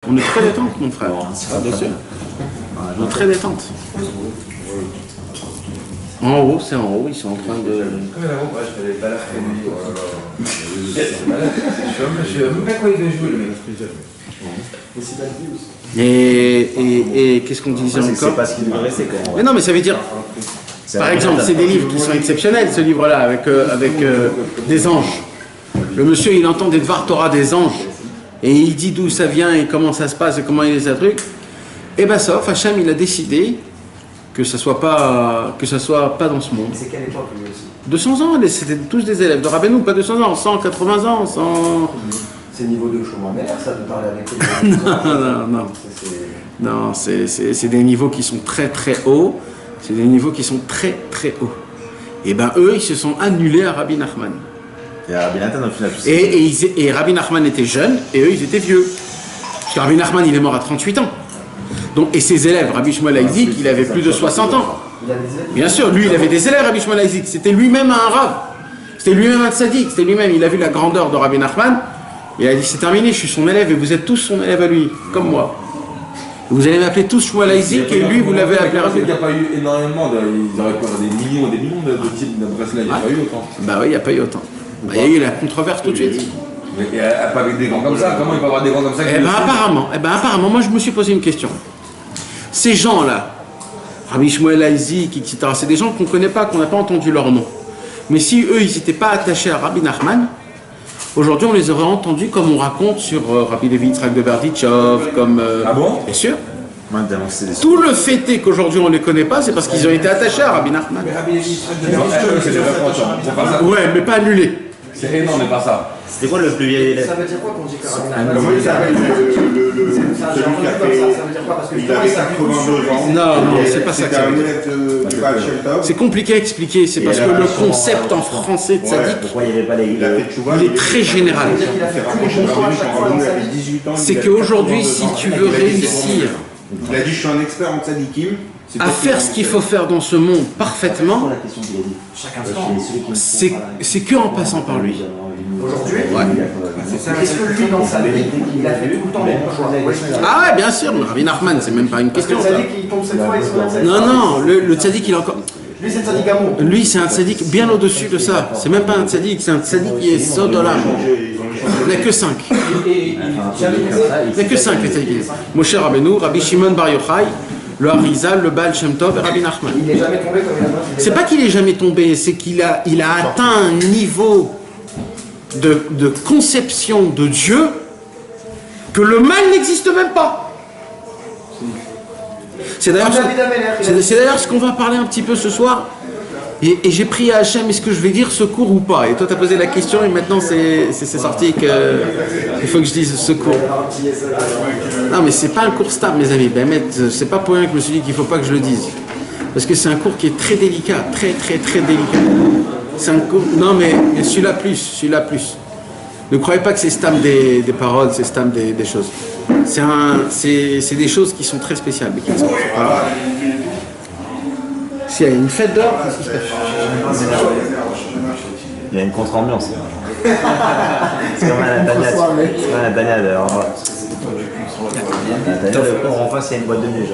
On est très détente, mon frère. Bien sûr. On est très détente. En haut, c'est en haut, ils sont en train de... Comme là-haut, moi je fallais pas la je sais même pas quoi il veut jouer, le mec. Et qu'est-ce qu'on disait encore? C'est pas ce qui devrait rester, quand même. Mais non, mais ça veut dire... Par exemple, c'est des livres qui sont exceptionnels, ce livre-là, avec des anges. Le monsieur, il entend des Dvar Torah des anges, et il dit d'où ça vient, et comment ça se passe, et comment il est ça truc. Et ben sauf, Hachem, il a décidé que ça soit pas dans ce monde. C'est quelle époque lui aussi? 200 ans, c'était tous des élèves de Rabbeinu, pas 200 ans, 180 ans, 100... C'est le niveau de Shlomo Ameler, ça, de parler avec eux. Non, c'est des niveaux qui sont très très hauts. C'est des niveaux qui sont très très hauts. Et ben eux, ils se sont annulés à Rabbi Nachman. Et à Rabbi Nathan, au final. Et Rabbi Nachman était jeune, et eux, ils étaient vieux. Parce que Rabbi Nachman, il est mort à 38 ans. Donc, et ses élèves, Rabbi Shmuel Haïzik, il avait plus de 60 ans. Bien sûr, lui, il avait des élèves, Rabbi Shmuel Haïzik. C'était lui-même un rave. C'était lui-même un tzaddik. C'était lui-même. Il a vu la grandeur de Rabbi Nachman. Il a dit, c'est terminé, je suis son élève, et vous êtes tous son élève à lui, comme moi. Vous allez m'appeler tous Shmuel Haïzik, et lui, vous l'avez appelé Rabbi. Il n'y a pas eu énormément, ils auraient pu avoir des millions et des millions de types de bracelets, il n'y a pas eu autant. Bah oui, il n'y a pas eu autant. Bah, il y a eu la controverse tout de suite. Mais pas avec des grands comme ça, comment il peut avoir des grands comme ça? Apparemment, moi je me suis posé une question. Ces gens-là, Rabbi Shmuel Haïzik, etc., c'est des gens qu'on ne connaît pas, qu'on n'a pas entendu leur nom. Mais si eux, ils n'étaient pas attachés à Rabbi Nachman, aujourd'hui on les aurait entendus comme on raconte sur Rabbi Levi Yitzhak de Berdichov, comme... Ah bon? Bien sûr. Tout le fait est qu'aujourd'hui on ne les connaît pas, c'est parce qu'ils ont été attachés à Rabbi Nachman. Mais Rabbi Levi Yitzhak de Berdichov, c'est des références. C'est pas ça. Ouais, mais pas annulé. C'est énorme, mais pas ça. C'était quoi le plus vieil élève? Ça veut dire quoi qu'on dit que Rabbi Comment il s'appelle celui qui a fait... Ça veut dire quoi? Parce que Il avait 82 ans. Non, c'est pas ça que ça veut dire. C'était un élève du Baal Shem Tov. C'est compliqué à expliquer, c'est parce que le concept en français de tzaddik, Pourquoi il n'y avait pas les... Il a fait tchouva. il est très général. Il s'est rapproché de Rabbeinu quand Rabbeinu avait 18 ans. C'est qu'aujourd'hui, si tu veux réussir Il a dit, je suis un expert en tzadikim. à faire ce qu'il faut faire dans ce monde parfaitement, c'est que en passant par lui. Aujourd'hui, Ouais. est-ce que lui, dans sa vie, il a fait tout le temps les bons choix? Ah ouais, bien sûr, Rabbi Nachman, c'est même pas une Parce que question. le Ça. tzaddik, il tombe cette fois, il se relève cette Non, fois. non, le tzaddik, il a encore... Lui, c'est le tzaddik amour. Lui, c'est un tzaddik bien au-dessus de ça. C'est même pas un tzaddik, c'est un tzaddik qui est sodolam. Il n'y a que 5. Il n'y a que 5 les tzaddikim. Moshe Rabbeinu, Rabbi Shimon Bar Yochai, le Harizal, le Baal Shem Tov et Rabbi Nachman. Il n'est jamais tombé comme il a dit. C'est pas qu'il est jamais tombé, c'est qu'il a atteint un niveau de conception de Dieu que le mal n'existe même pas. C'est d'ailleurs ce qu'on va parler un petit peu ce soir. Et j'ai prié à Hachem, est-ce que je vais dire secours ou pas? Et toi, tu as posé la question et maintenant c'est sorti qu'il faut que je dise secours. Non, mais c'est pas un cours stable, mes amis. Ben, c'est pas pour rien que je me suis dit qu'il faut pas que je le dise. Parce que c'est un cours qui est très délicat, très très très délicat. C'est un cours... Non, mais celui-là plus. Ne croyez pas que c'est stam des paroles, c'est stam des choses. C'est des choses qui sont très spéciales. Mais qui ne sont pas... S'il y a une fête dehors, qu'est-ce qui se passe? Il y a une contre-ambiance. C'est comme à Natania d'ailleurs. Natania, le port en face, il y a une boîte de nuit.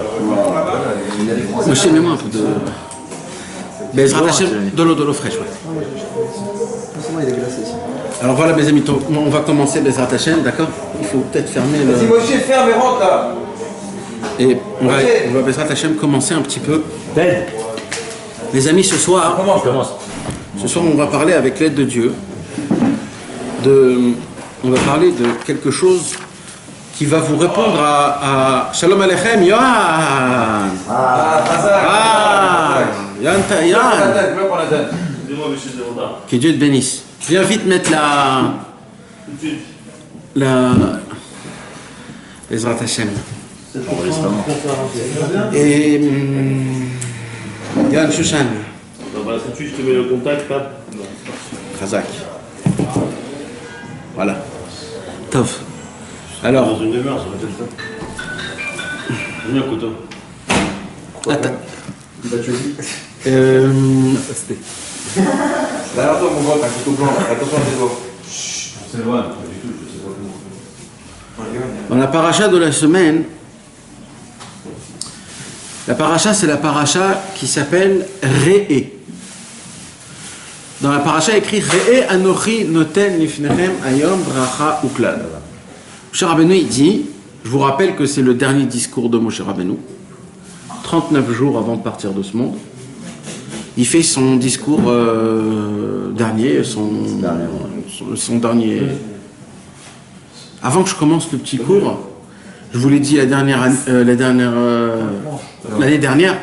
Moi, je mets-moi un peu de... Bezrat Hashem, de l'eau fraîche, ouais. Il est glacé ici. Alors voilà, mes amis, on va commencer Bezrat Hashem, d'accord? Il faut peut-être fermer le... Vas-y, Moshe, ferme et rentre là. Et on va Bezrat Hashem commencer un petit peu. Ben, Les amis, ce soir, commence. on va parler avec l'aide de Dieu. On va parler de quelque chose qui va vous répondre à Shalom Aleichem, Yohan. Yann. Que Dieu te bénisse. Viens vite mettre Bezrat Hashem. Et Yann Shushan. Voilà, tout de suite, je te mets le contact, là. Khazak. Voilà. Tov. Alors. Dans une demi-heure, ça va être ça. Viens, couteau. Attends. Il va tuer lui. Derrière toi, mon gars, t'as un couteau blanc. Attention à tes doigts. C'est loin, pas du tout, je sais pas comment. Dans la paracha de la semaine, la paracha, c'est la paracha qui s'appelle Re'e. Dans la paracha écrit Re'e Anochi Noten Lifnechem Ayom Bracha Uklal. Moshe Rabbeinu il dit, je vous rappelle que c'est le dernier discours de Moshe Rabbeinu, 39 jours avant de partir de ce monde. Il fait son discours dernier, son dernier. Avant que je commence le petit cours, je vous l'ai dit l'année dernière,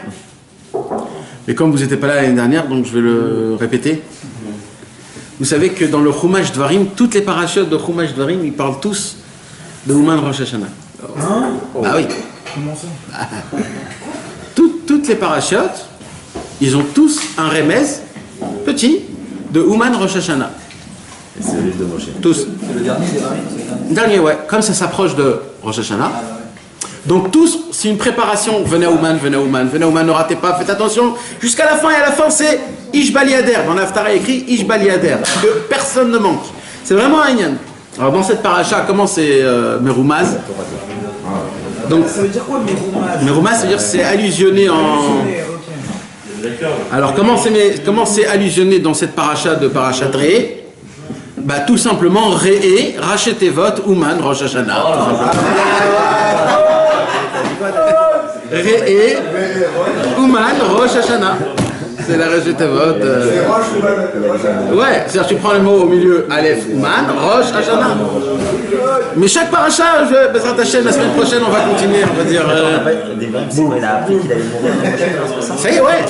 mais comme vous n'étiez pas là l'année dernière, donc je vais le répéter. Vous savez que dans le Chumash Dvarim, toutes les parachutes de Chumash Dvarim, ils parlent tous de Ouman Rosh Hashanah. Ah oui. Comment ça? Toutes les parachutes, ils ont tous un remez petit de Ouman Rosh Hashanah. Et c'est le livre de Moshe. Tous. C'est le dernier des variants, c'est Dernier, ouais. Comme ça s'approche de Rosh Hashanah. Donc tous, c'est une préparation. Venez à Ouman, venez à Ouman, venez à Ouman, ne ratez pas, faites attention. Jusqu'à la fin, et à la fin, c'est Ishbaliader. Dans l'Aftara, écrit Ishbaliader. Que personne ne manque. C'est vraiment un Inyan. Alors dans cette paracha, comment c'est Meroumaz? Donc, ça veut dire quoi, Meroumaz? Meroumaz, ça veut dire c'est allusionné en... Alors comment c'est allusionné dans cette paracha de Parashat Re'e? Bah tout simplement Re'e, Rachetevot, Ouman, Rosh Hashanah. Re'e, Ouman, Rosh Hashanah. C'est la Rachetevot. Ouais, c'est-à-dire tu prends le mot au milieu, Aleph, Ouman, Rosh Hashanah. Mais chaque paracha, Bezrat Hashem, la semaine prochaine, on va continuer, on va dire... C'est quand il a appris qu'il allait mourir. Ça y est, ouais.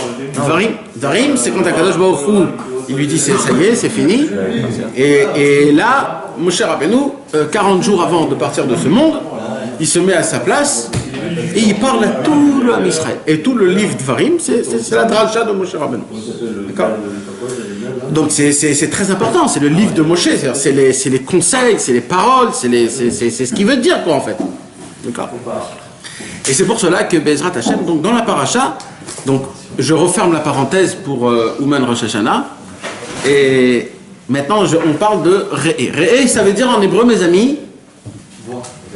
Darim, c'est quand Akadosh Baruch Hu, il lui dit ça y est, c'est fini. Et là, Moshe Rabbeinu, 40 jours avant de partir de ce monde, il se met à sa place et il parle à tout le Ham Israël. Et tout le livre Dvarim, c'est la dracha de Moshe Rabbeinu. D'accord? Donc c'est très important, c'est le livre de Moshe, c'est les conseils, c'est les paroles, c'est ce qu'il veut dire quoi en fait. D'accord? Et c'est pour cela que Bezrat Hashem, donc dans la paracha, donc je referme la parenthèse pour Ouman Rosh Hashanah, et maintenant on parle de Re'e. Re'e, ça veut dire en hébreu, mes amis,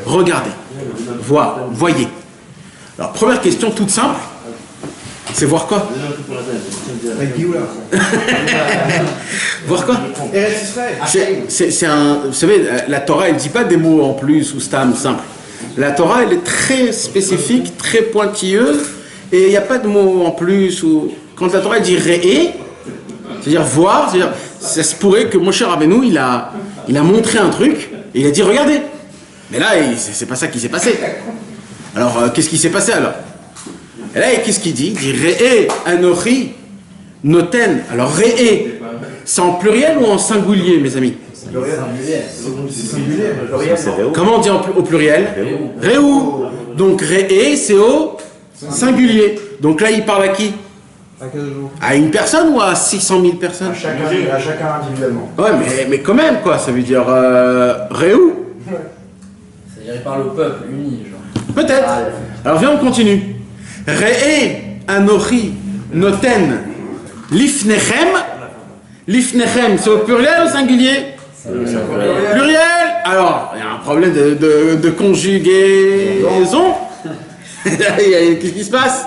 regardez, voir, voyez. Alors première question toute simple, c'est voir quoi? Voir quoi? Vous savez, la Torah elle dit pas des mots en plus ou stam simple. La Torah elle est très spécifique, très pointilleuse, et il n'y a pas de mots en plus. Ou... Quand la Torah elle dit Re'e, c'est-à-dire voir, c'est-à-dire ça se pourrait que Moshe Rabbeinu il a montré un truc et il a dit regardez. Mais là c'est pas ça qui s'est passé. Alors qu'est-ce qui s'est passé alors? Et là qu'est-ce qu'il dit? Il dit Re'e Anochi Noten. Alors Re'e, c'est en pluriel ou en singulier mes amis? Comment on dit au pluriel? Réou. Donc Re'e c'est au singulier. Donc là il parle à qui? À une personne ou à 600 000 personnes? À chacun individuellement. Ouais mais quand même quoi, ça veut dire Réou. C'est-à-dire il parle au peuple uni genre. Peut-être. Alors viens on continue. Re'e Anochi Noten Lifnechem. Lifnechem c'est au pluriel ou au singulier? Pluriel. Alors, il y a un problème de conjugaison. Qu'est-ce qui se passe?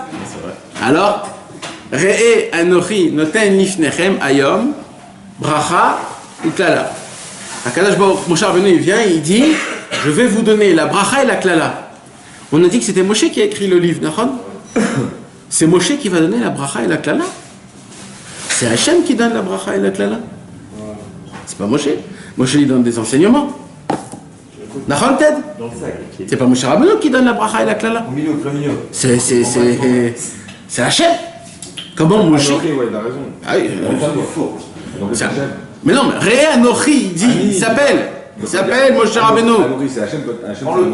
Alors, Re'e Anochi Noten Lifnechem Ayom Bracha Uklala. Akadosh Baruch Moshe Rabbeinu il vient, il dit je vais vous donner la bracha et la klala. On a dit que c'était Moshe qui a écrit le livre, d'accord? C'est Moshe qui va donner la bracha et la klala. C'est Hachem qui donne la bracha et la klala. C'est pas Moshe. Moshe il donne des enseignements. D'accord, Ted? C'est pas Moshe Rabbeinu qui donne la bracha et la klala. Au milieu, au plein milieu. C'est Hachem. Comment Moshe? Ok, ouais, il a raison. Ah oui, Donc, c'est Hachem. mais non, mais Re'e Anochi, il dit, il s'appelle Moshe Rabbeinu. Anochi, c'est Hachem.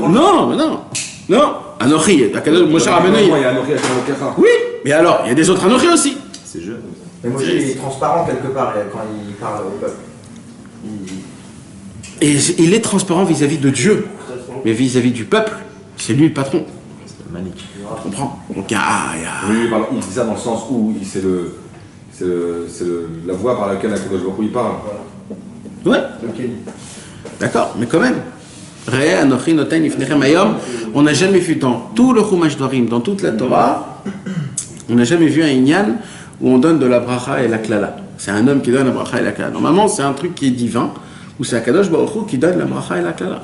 Non, mais non. Non, Anochi, Moshe Rabbeinu. Il y a Anochi, Hachem, Okecha. Oui, mais alors, il y a des autres Anochi aussi. C'est jeune. Mais Moshe il est transparent quelque part quand il parle au peuple. Et il est transparent vis-à-vis de Dieu, mais vis-à-vis du peuple, c'est lui le patron. C'est manique. Tu comprends? Donc il y a... Oui, il dit ça dans le sens où c'est la voie par laquelle Akadosh Baruch Hu il parle. Ouais, d'accord, mais quand même. On n'a jamais vu dans tout le Chumash Dorim, dans toute la Torah, on n'a jamais vu un Inyan où on donne de la bracha et la klala. C'est un homme qui donne la bracha et la klala. Normalement, c'est un truc qui est divin, où c'est Akadosh Baruch Hu qui donne la bracha et la klala.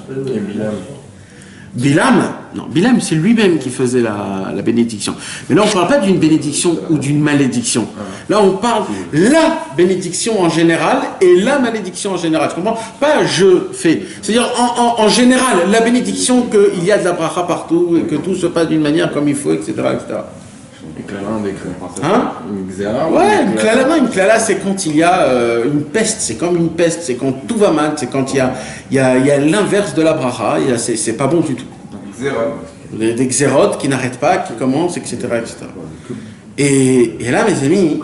Bilam, c'est lui-même qui faisait la bénédiction. Mais là, on ne parle pas d'une bénédiction ou d'une malédiction. Là, on parle la bénédiction en général et la malédiction en général. Tu comprends? Pas je fais. C'est-à-dire, en général, la bénédiction qu'il y a de la bracha partout et que tout se passe d'une manière comme il faut, etc. etc. Hein? Une klala, c'est quand il y a une peste, c'est comme une peste, c'est quand tout va mal, c'est quand il y a l'inverse de la bracha, c'est pas bon du tout. Des xérotes qui n'arrêtent pas, qui commencent, etc. etc. Et là, mes amis,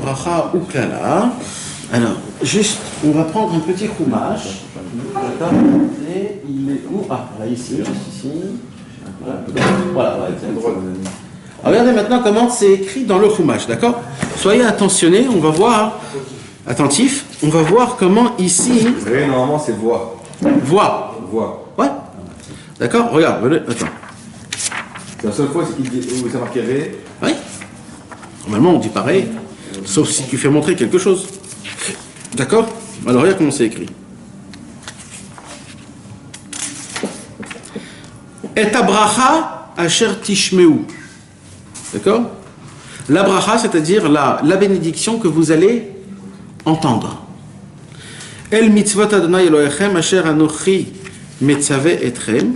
bracha ou klala. Alors, juste, on va prendre un petit chumash. Et il est où? Ah, là, ici. Voilà. Regardez maintenant comment c'est écrit dans le Chumash, d'accord? Soyez attentionnés, on va voir, attentifs, on va voir comment ici... Normalement c'est voix. Voix. Ouais. D'accord, regarde, attends. C'est la seule fois où ça marquait ré. Oui. Normalement on dit pareil, sauf si tu fais montrer quelque chose. D'accord? Alors regarde comment c'est écrit. Et abracha asher tishmeu. D'accord? La bracha, c'est-à-dire la bénédiction que vous allez entendre. El mitzvot Adonai Elohechem asher anochi metzave etchem.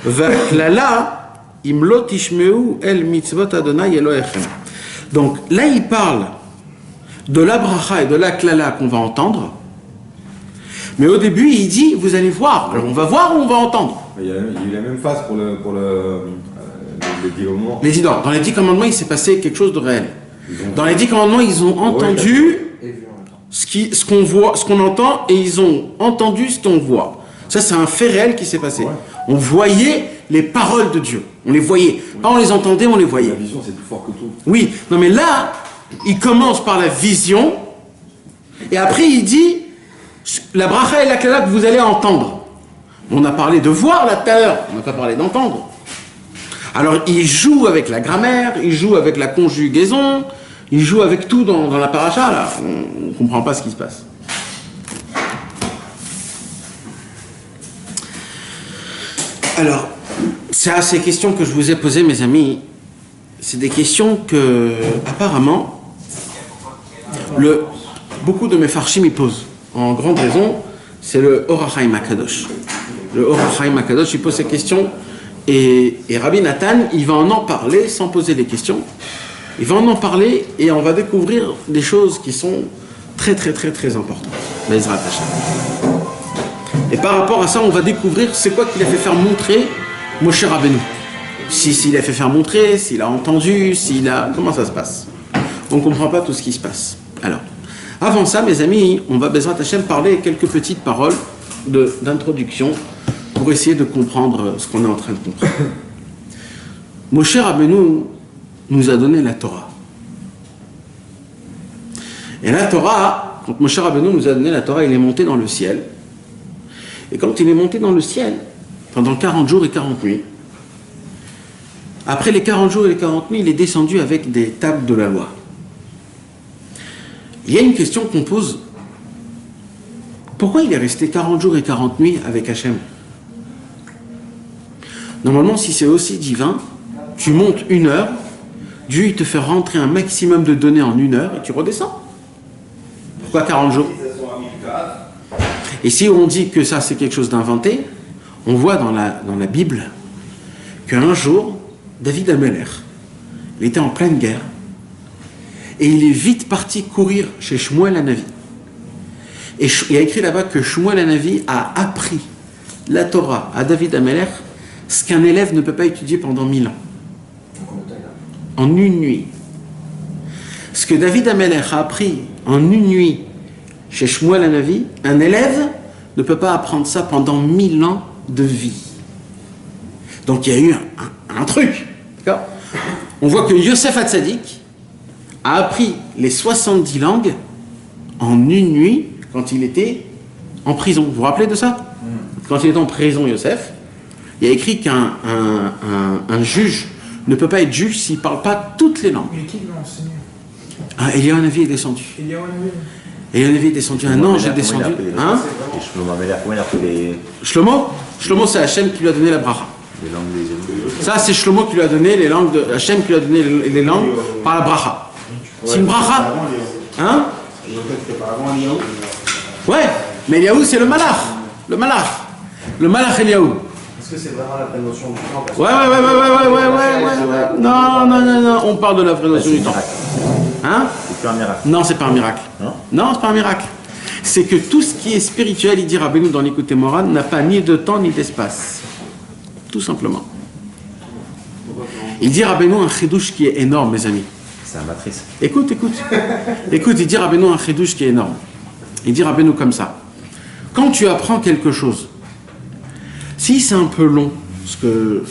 V'klala im lo tishmeu el mitzvot Adonai Elohechem. Donc là, il parle de la bracha et de la klala qu'on va entendre. Mais au début, il dit, vous allez voir. Alors on va voir ou on va entendre? Il y a eu la même phase pour les 10 commandements. Les 10 commandements. Dans les 10 commandements, il s'est passé quelque chose de réel. Dans les 10 commandements, ils ont entendu ce qu'on voit, ce qu'on entend, et ils ont entendu ce qu'on voit. Ça, c'est un fait réel qui s'est passé. Ouais. On voyait les paroles de Dieu. On les voyait. Pas on les entendait, on les voyait. La vision, c'est plus fort que tout. Oui. Non, mais là, il commence par la vision, et après, il dit la bracha et la klala que vous allez entendre. On a parlé de voir là tout à l'heure, on n'a pas parlé d'entendre. Alors il joue avec la grammaire, il joue avec la conjugaison, il joue avec tout dans la paracha, là. On ne comprend pas ce qui se passe. Alors, c'est ces questions que je vous ai posées, mes amis, c'est des questions que, apparemment, beaucoup de mes farshim y posent. En grande raison, c'est le Or HaChaim HaKadosh. Le Or HaChaim HaKadosh, il pose ces questions et Rabbi Nathan, il va en parler sans poser des questions. Il va en parler et on va découvrir des choses qui sont très très très très importantes. Bezrat Hashem. Et par rapport à ça, on va découvrir c'est quoi qu'il a fait faire montrer Moshe Rabbeinu. S'il a fait faire montrer, s'il a entendu, comment ça se passe. On ne comprend pas tout ce qui se passe. Alors, avant ça, mes amis, on va Bezrat Hashem parler quelques petites paroles d'introduction pour essayer de comprendre ce qu'on est en train de comprendre. Moshe Rabbeinu nous a donné la Torah. Et la Torah, quand Moshe Rabbeinu nous a donné la Torah, il est monté dans le ciel. Et quand il est monté dans le ciel, pendant 40 jours et 40 nuits, après les 40 jours et les 40 nuits, il est descendu avec des tables de la loi. Il y a une question qu'on pose. Pourquoi il est resté 40 jours et 40 nuits avec Hachem? Normalement, si c'est aussi divin, tu montes 1 heure, Dieu il te fait rentrer un maximum de données en 1 heure et tu redescends. Pourquoi 40 jours? Et si on dit que ça c'est quelque chose d'inventé, on voit dans la Bible qu'un jour, David Ameler, il était en pleine guerre et il est vite parti courir chez Shmuel Hanavi. Et il y a écrit là-bas que Shmuel Hanavi a appris la Torah à David Ameler, ce qu'un élève ne peut pas étudier pendant 1000 ans. En 1 nuit. Ce que David Ameler a appris en 1 nuit chez Shmuel Hanavi, un élève ne peut pas apprendre ça pendant 1000 ans de vie. Donc il y a eu un truc. D'accord ? On voit que Yosef Hatzadik a appris les 70 langues en 1 nuit quand il était en prison. Vous vous rappelez de ça? Quand il est en prison, Yosef, il y a écrit un juge ne peut pas être juge s'il ne parle pas toutes les langues. Mais qui l'a enseigné? Eliyahu Hanavi est descendu. Eliyahu Hanavi. Eliyahu Hanavi est descendu, un ange est descendu. Hein? Et Shlomo Ameler, comment il a appelé Shlomo, c'est Hachem qui lui a donné la bracha. les langues des Hébreux? Ça, c'est Shlomo qui lui a donné les langues, Hachem qui lui a donné les langues par la bracha. C'est une bracha. Hein? Ouais, mais Eliyahu, c'est le malach. Le malach Eliyahu. Est-ce que c'est vraiment la vraie notion du temps? Ouais. Non, on parle de la vraie notion du temps. Hein? C'est plus un miracle. Non, c'est pas un miracle. Non, c'est pas un miracle. C'est que tout ce qui est spirituel, il dit Rabbeinu dans l'Écoute Moran, n'a pas ni de temps ni d'espace. Tout simplement. Il dit Rabbeinu un chidouche qui est énorme, mes amis. C'est la matrice. Écoute, il dit Rabbeinu un chidouche qui est énorme. Il dit Rabbeinu comme ça. Quand tu apprends quelque chose, si c'est un peu long, parce que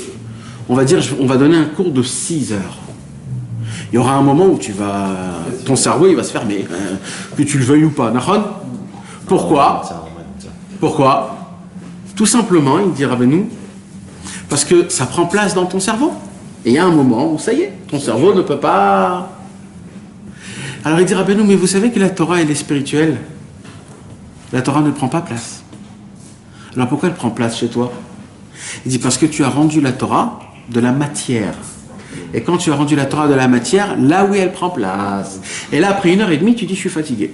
on va dire, on va donner un cours de 6 heures. Il y aura un moment où ton cerveau il va se fermer, que tu le veuilles ou pas. Pourquoi? Tout simplement, il dit Rabbeinu, parce que ça prend place dans ton cerveau. Et il y a un moment où ça y est, ton cerveau ne peut pas. Alors il dit Rabbeinu, mais vous savez que la Torah elle est spirituelle. La Torah ne prend pas place. Alors pourquoi elle prend place chez toi? Il dit parce que tu as rendu la Torah de la matière. Et quand tu as rendu la Torah de la matière, là où elle prend place. Et là, après 1h30, tu dis je suis fatigué.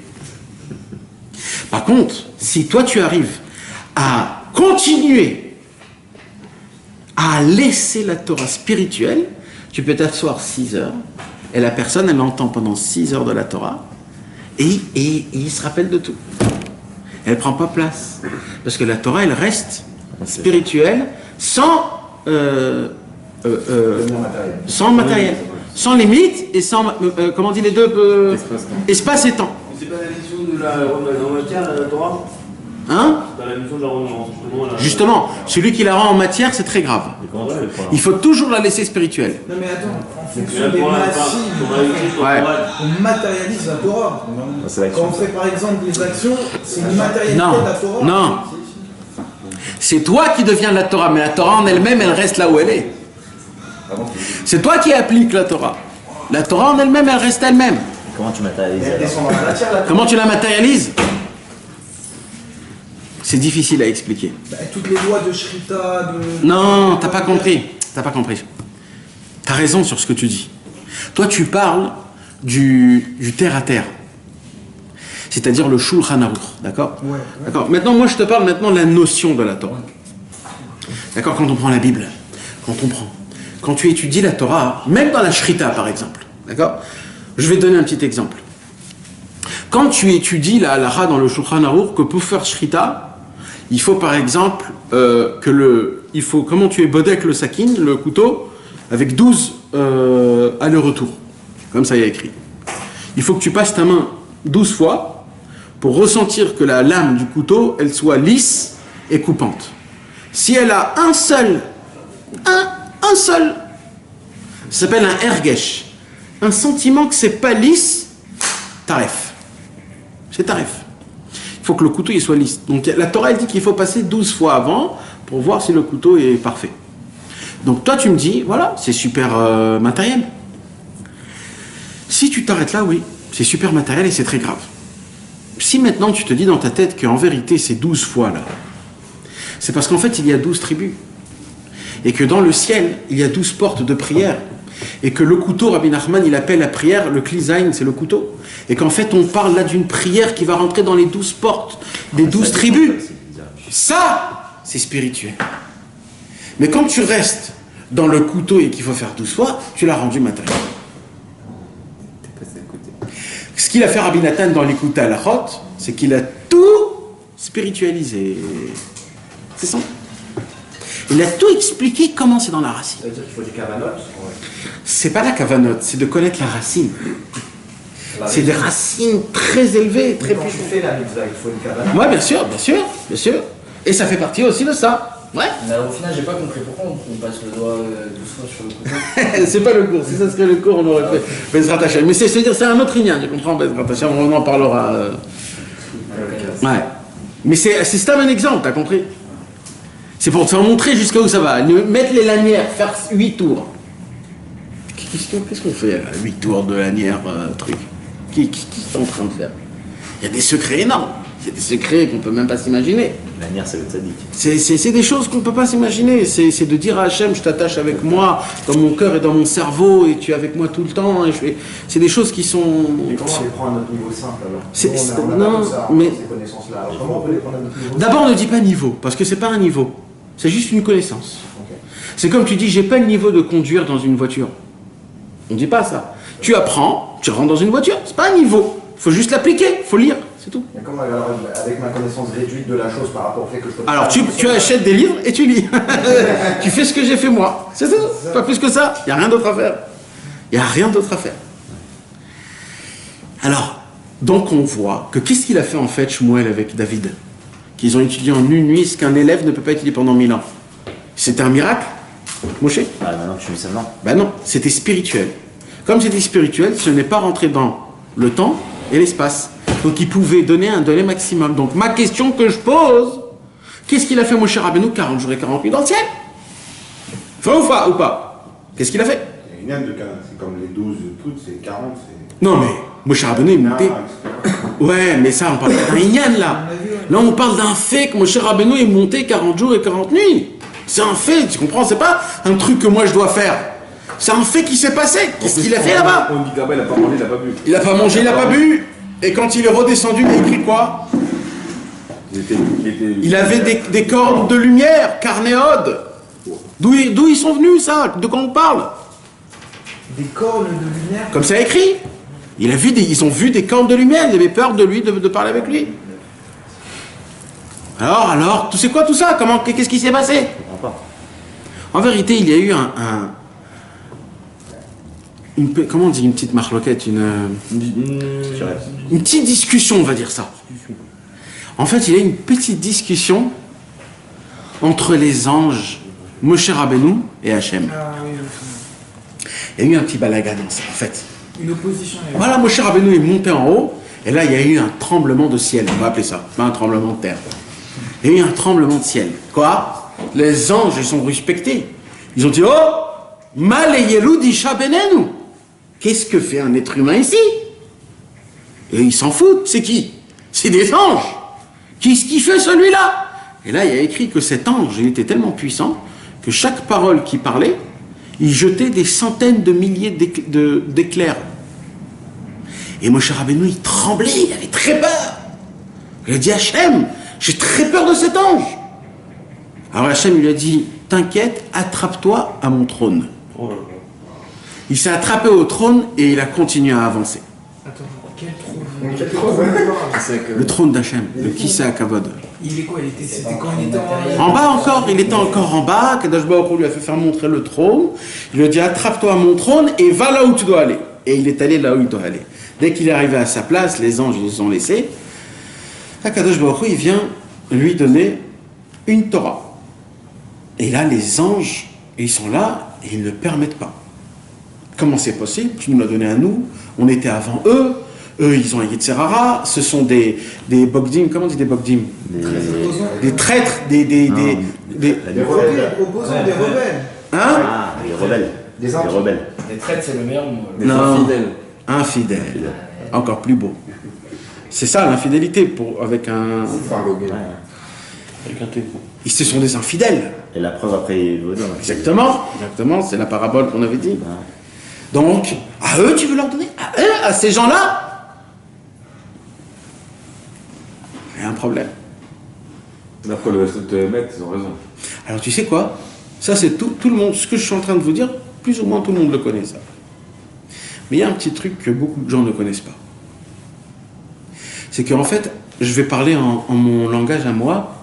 Par contre, si toi tu arrives à continuer à laisser la Torah spirituelle, tu peux t'asseoir 6 heures et la personne elle entend pendant 6 heures de la Torah et il se rappelle de tout. Elle ne prend pas place. Parce que la Torah, elle reste spirituelle sans matériel. Sans limite et sans, comment on dit les deux espace et temps. C'est pas la mission de la matière, la Torah? Hein? C'est pas la mission de la rendre Justement, celui qui la rend en matière, c'est très grave. Il faut toujours la laisser spirituelle. Non mais attends, en fonction des machines, on matérialise la Torah. Quand on fait par exemple des actions, c'est une matérialité de la Torah. Non. C'est toi qui deviens la Torah, mais la Torah en elle-même, elle reste là où elle est. C'est toi qui appliques la Torah. La Torah en elle-même, elle reste elle-même. Comment tu matérialises? Comment tu la matérialises? C'est difficile à expliquer. Toutes les lois de Shrita, de... Non, t'as pas compris. T'as raison sur ce que tu dis. Toi, tu parles du terre à terre. C'est-à-dire le Shulchan Aruch, d'accord? Ouais. D'accord. Maintenant, moi, je te parle maintenant de la notion de la Torah. D'accord? Quand on prend la Bible, quand tu étudies la Torah, même dans la Shrita, par exemple, d'accord? Je vais te donner un petit exemple. Quand tu étudies la halakha dans le Shulchan Aruch, que pour faire Shrita, il faut par exemple comment tu es bodek le sakin, le couteau, avec 12 aller-retour. Comme ça, il y a écrit. Il faut que tu passes ta main 12 fois pour ressentir que la lame du couteau, elle soit lisse et coupante. Si elle a un seul, ça s'appelle un ergesh, un sentiment que c'est pas lisse, taref. C'est taref. Il faut que le couteau il soit lisse. Donc la Torah elle dit qu'il faut passer 12 fois avant pour voir si le couteau est parfait. Donc toi tu me dis, voilà, c'est super matériel. Si tu t'arrêtes là, oui, c'est super matériel et c'est très grave. Si maintenant tu te dis dans ta tête qu'en vérité c'est 12 fois là, c'est parce qu'en fait il y a 12 tribus. Et que dans le ciel, il y a 12 portes de prière. Et que le couteau, Rabbi Nachman, il appelle la prière, le klizaïn, c'est le couteau. Et qu'en fait, on parle là d'une prière qui va rentrer dans les 12 portes, des 12 tribus. Ça, c'est spirituel. Mais quand tu restes dans le couteau et qu'il faut faire 12 fois, tu l'as rendu matériel. Ce qu'il a fait Rabbi Nathan dans l'Écoute à la Halachot, c'est qu'il a tout spiritualisé. C'est ça. Il a tout expliqué comment c'est dans la racine. Ça veut dire qu'il faut des cavanotes? C'est pas la cavanote, c'est de connaître la racine. C'est des racines très élevées, très puissantes. Quand tu fais la mitzvah, il faut une cavanote? Ouais, bien sûr. Et ça fait partie aussi de ça. Ouais. Mais au final, j'ai pas compris pourquoi on passe le doigt doucement sur le couteau. C'est pas le cours. Si ça serait le cours, on aurait fait Bezrat Hashem. Mais c'est un autre ignan, tu comprends, Bezrat Hashem, on en parlera. Ouais. Mais c'est ça un exemple, t'as compris? C'est pour te montrer jusqu'à où ça va. Mettre les lanières, faire 8 tours. Qu'est-ce qu'on fait là, 8 tours de lanière, truc? Qui sont en train de faire? Il y a des secrets énormes. Il y a des secrets qu'on ne peut même pas s'imaginer. Lanière, c'est le tzaddik. C'est des choses qu'on ne peut pas s'imaginer. C'est de dire à Hachem, je t'attache avec moi, dans mon cœur et dans mon cerveau, et tu es avec moi tout le temps. C'est des choses qui sont... Et comment on les prend à notre niveau simple alors? Ces connaissances-là. Alors comment on peut les prendre à notre niveau simple? D'abord, ne dis pas niveau, parce que c'est pas un niveau. C'est juste une connaissance. Okay. C'est comme tu dis, j'ai pas le niveau de conduire dans une voiture. On dit pas ça. Tu apprends, tu rentres dans une voiture, c'est pas un niveau. Il faut juste l'appliquer, il faut lire, c'est tout. Et comment, alors, avec ma connaissance réduite de la chose par rapport au fait que je peux... Alors tu achètes des livres et tu lis. Tu fais ce que j'ai fait moi. C'est tout. Pas plus que ça. Il n'y a rien d'autre à faire. Il n'y a rien d'autre à faire. Alors, donc on voit que qu'est-ce qu'il a fait en fait Shmuel avec David? Qu'ils ont étudié en une nuit ce qu'un élève ne peut pas étudier pendant 1000 ans. C'était un miracle, Moshe? Ah, maintenant que je suis musulman. Ben non, c'était spirituel. Comme c'était spirituel, ce n'est pas rentré dans le temps et l'espace. Donc il pouvait donner un délai maximum. Donc ma question que je pose, qu'est-ce qu'il a fait Moshe Rabbeinu 40 jours et 40 nuits dans le ciel? Fin ou pas? Qu'est-ce qu'il a fait? Il y a une de 40, c'est comme les 12 trucs, c'est 40, c'est... Non mais, Moshe Rabbeinu est monté... Ouais, mais ça, on parle d'un Inyan là. Là, on parle d'un fait que Moshe Rabbeinu est monté 40 jours et 40 nuits. C'est un fait, tu comprends? C'est pas un truc que moi je dois faire. C'est un fait qui s'est passé. Qu'est-ce qu'il a fait là-bas? On dit que là-bas, il n'a pas mangé, il n'a pas bu. Il n'a pas mangé, il n'a pas bu. Et quand il est redescendu, il a écrit quoi? Il avait des cornes de lumière, carnéodes. D'où ils sont venus, ça? De quoi on parle? Des cornes de lumière? Comme ça écrit. Ils ont vu des cornes de lumière, ils avaient peur de lui, de parler avec lui. Alors, tu sais quoi tout ça? Qu'est-ce qui s'est passé? En vérité, il y a eu comment on dit une petite marloquette, une petite discussion, on va dire ça. En fait, il y a eu une petite discussion entre les anges, Moshe Rabbeinu et Hachem. Il y a eu un petit balagan dans ça, en fait. Une opposition. Voilà, Moshe Rabbeinu est monté en haut, et là, il y a eu un tremblement de ciel, on va appeler ça, pas un tremblement de terre. Il y a eu un tremblement de ciel. Quoi? Les anges, ils sont respectés. Ils ont dit, oh, Maleyelu disha benenu. Qu'est-ce que fait un être humain ici? Et ils s'en foutent, c'est qui? C'est des anges. Qu'est-ce qu'il fait celui-là? Et là, il y a écrit que cet ange, il était tellement puissant que chaque parole qu'il parlait, il jetait des centaines de milliers d'éclairs. Et Moshe Rabbeinu, il tremblait, il avait très peur. Il a dit, Hachem, j'ai très peur de cet ange. Alors Hachem, il lui a dit, t'inquiète, attrape-toi à mon trône. Il s'est attrapé au trône et il a continué à avancer. Attends, quel trône? Le trône d'Hachem, le Kissa Kavod. Il est quoi? C'était quand il était en bas encore, il était encore en bas. Kadosh Baruch Hu lui a fait faire montrer le trône. Il lui a dit, attrape-toi à mon trône et va là où tu dois aller. Et il est allé là où il doit aller. Dès qu'il est arrivé à sa place, les anges ils ont laissé. Kadosh Baruch Hu, il vient lui donner une Torah. Et là, les anges, ils sont là et ils ne le permettent pas. Comment c'est possible? Tu nous l'as donné à nous, on était avant eux, ils ont un Yitzhara, ce sont des Bogdim, comment on dit des Bogdim? Des traîtres, des rebelles, opposants, des rebelles. Hein? Ah, des rebelles. Des rebelles. Les traîtres, c'est le meilleur mot. Non, infidèles. Encore plus beau. C'est ça l'infidélité avec un... Ce sont des infidèles. Et la preuve après, il veut dire. Exactement, c'est la parabole qu'on avait dit. Donc, à eux, tu veux leur donner? À eux, à ces gens-là? Il y a un problème. D'après le reste de mecs, ils ont raison. Alors, tu sais quoi? Ça, c'est tout le monde. Ce que je suis en train de vous dire, plus ou moins tout le monde le connaît, ça. Mais il y a un petit truc que beaucoup de gens ne connaissent pas. C'est qu'en fait, je vais parler en mon langage à moi,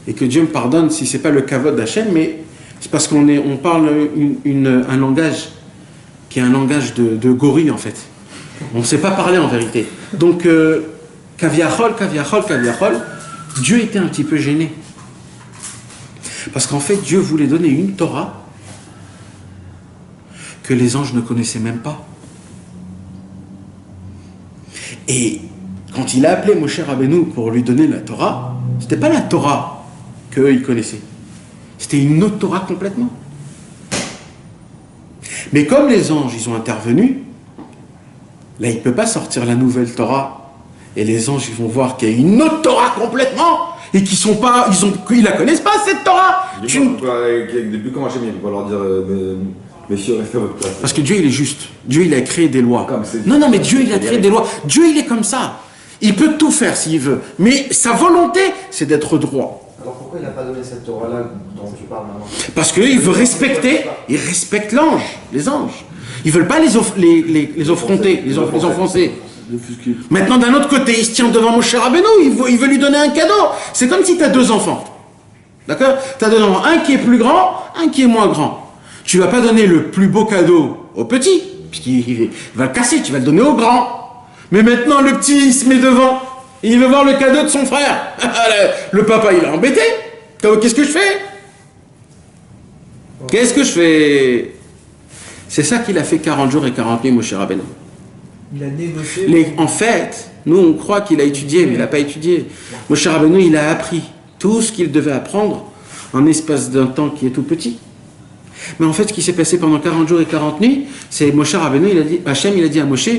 et que Dieu me pardonne si c'est pas le kavod d'Hachem, mais c'est parce qu'on parle un langage qui est un langage de gorille en fait. On ne sait pas parler en vérité. Donc, kaviachol, Dieu était un petit peu gêné. Parce qu'en fait, Dieu voulait donner une Torah que les anges ne connaissaient même pas. Et quand il a appelé Moshe Rabbeinu pour lui donner la Torah, C'était pas la Torah qu'eux ils connaissaient. C'était une autre Torah complètement. Mais comme les anges, ils ont intervenu, là, il ne peut pas sortir la nouvelle Torah. Et les anges, ils vont voir qu'il y a une autre Torah complètement, et qu'ils la connaissent pas, cette Torah. Depuis quand Hachem, il ne peut pas leur dire, messieurs, restez à votre place. Parce que Dieu, il est juste. Dieu, il a créé des lois. Non, mais Dieu, il a créé des lois. Dieu, il est comme ça. Il peut tout faire s'il veut. Mais sa volonté, c'est d'être droit. Alors pourquoi il n'a pas donné cette Torah-là dont tu parles maintenant? Parce qu'il veut respecter, il respecte l'ange, les anges. Ils ne veulent pas les offronter, les offenser. Maintenant, d'un autre côté, il se tient devant Moshe Rabbeinu, il veut lui donner un cadeau. C'est comme si tu as deux enfants. D'accord? Tu as deux enfants, un qui est plus grand, un qui est moins grand. Tu ne vas pas donner le plus beau cadeau au petit, puisqu'il va le casser, tu vas le donner au grand. Mais maintenant, le petit, il se met devant. Il veut voir le cadeau de son frère. Le papa, il est embêté. Qu'est-ce que je fais? Qu'est-ce que je fais? C'est ça qu'il a fait 40 jours et 40 nuits, Moshe Rabbeinu. Il a négocié. En fait, nous, on croit qu'il a étudié, mais il n'a pas étudié. Moshe Rabbeinu, il a appris tout ce qu'il devait apprendre en espace d'un temps qui est tout petit. Mais en fait, ce qui s'est passé pendant 40 jours et 40 nuits, c'est Moshe Rabbeinu, Hachem, il a dit à Moshe,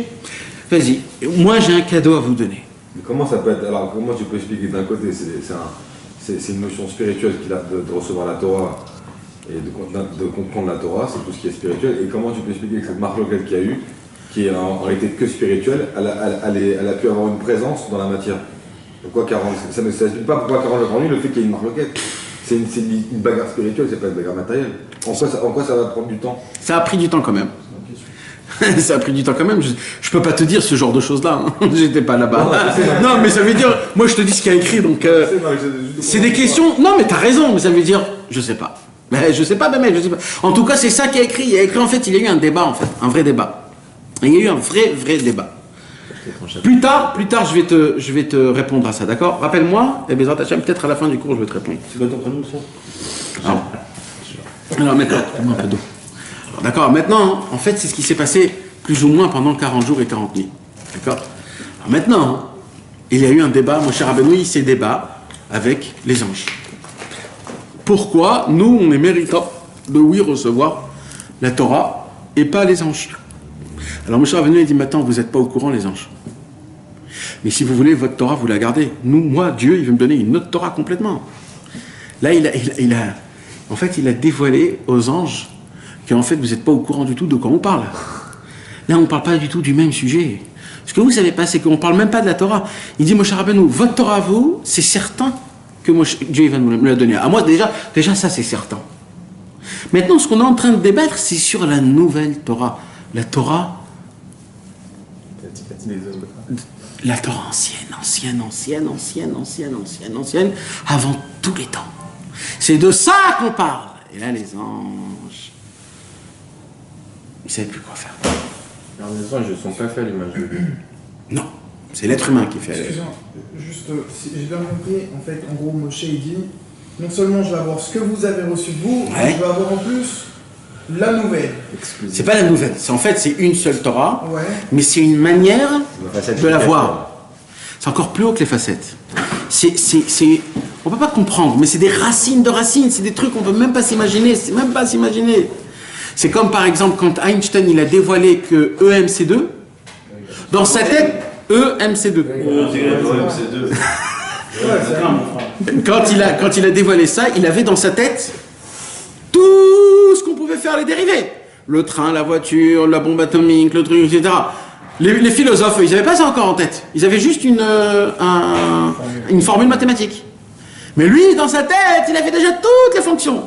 vas-y, moi j'ai un cadeau à vous donner. Mais comment ça peut être, alors comment tu peux expliquer d'un côté, c'est une notion spirituelle qu'il a de recevoir la Torah et de comprendre la Torah, c'est tout ce qui est spirituel, et comment tu peux expliquer que cette marque locale qu'il y a eu, qui est en réalité que spirituelle, elle a pu avoir une présence dans la matière. Pourquoi 40? Ça ne s'explique pas pourquoi 40 jours le fait qu'il y ait une marque locale. C'est une bagarre spirituelle, c'est pas une bagarre matérielle. En quoi ça va prendre du temps? Ça a pris du temps quand même. Ça a pris du temps quand même. Je peux pas te dire ce genre de choses-là. Hein. J'étais pas là-bas. Non, mais ça veut dire... Moi, je te dis ce qu'il y a écrit, donc... c'est des questions... Non, mais t'as raison, mais ça veut dire... Je sais pas. Mais je sais pas, mais je sais pas. En tout cas, c'est ça qu'il y a écrit. Il y a écrit, en fait, il y a eu un débat, en fait. Un vrai débat. Il y a eu un vrai débat. Plus tard, je vais te répondre à ça, d'accord? Rappelle-moi, et Bezrat Hachem, peut-être à la fin du cours, je vais te répondre. Tu dois t'entraîner ça? Alors maintenant, un peu d'eau. D'accord, maintenant, en fait, c'est ce qui s'est passé plus ou moins pendant 40 jours et 40 nuits. D'accord? Alors maintenant, il y a eu un débat, Moshe Rabbeinu, il s'est débat avec les anges. Pourquoi nous, on est méritants de recevoir la Torah et pas les anges? Alors Moshe Rabbeinu, il dit, maintenant, vous n'êtes pas au courant, les anges. Mais si vous voulez, votre Torah, vous la gardez. Moi, Dieu, il veut me donner une autre Torah complètement. Là, il a dévoilé aux anges qu'en fait, vous n'êtes pas au courant du tout de quoi on parle. Là, on ne parle pas du tout du même sujet. Ce que vous ne savez pas, c'est qu'on ne parle même pas de la Torah. Il dit, Moshe Rabbeinu, votre Torah à vous, c'est certain que Dieu va me la donner. À moi, déjà ça, c'est certain. Maintenant, ce qu'on est en train de débattre, c'est sur la nouvelle Torah. La Torah ancienne, avant tous les temps. C'est de ça qu'on parle. Et là, les anges, ils ne savaient plus quoi faire. Alors, les anges ne sont pas faits à l'image de Dieu. Non, c'est l'être humain qui fait. Excusez-moi, juste, si j'ai bien compris, en fait, en gros, Moshe, il dit, non seulement je vais avoir ce que vous avez reçu de vous, mais je vais avoir en plus la nouvelle. C'est pas la nouvelle, c'est une seule Torah, ouais. Mais c'est une manière de la voir. C'est encore plus haut que les facettes. On peut pas comprendre, mais c'est des racines de racines, c'est des trucs qu'on peut même pas s'imaginer, C'est comme par exemple quand Einstein il a dévoilé que EMC2, dans sa tête, EMC2. Quand il a dévoilé ça, il avait dans sa tête tout ce qu'on pouvait faire les dérivés. Le train, la voiture, la bombe atomique, le truc, etc. Les philosophes, ils n'avaient pas ça encore en tête. Ils avaient juste une formule mathématique. Mais lui, dans sa tête, il avait déjà toutes les fonctions.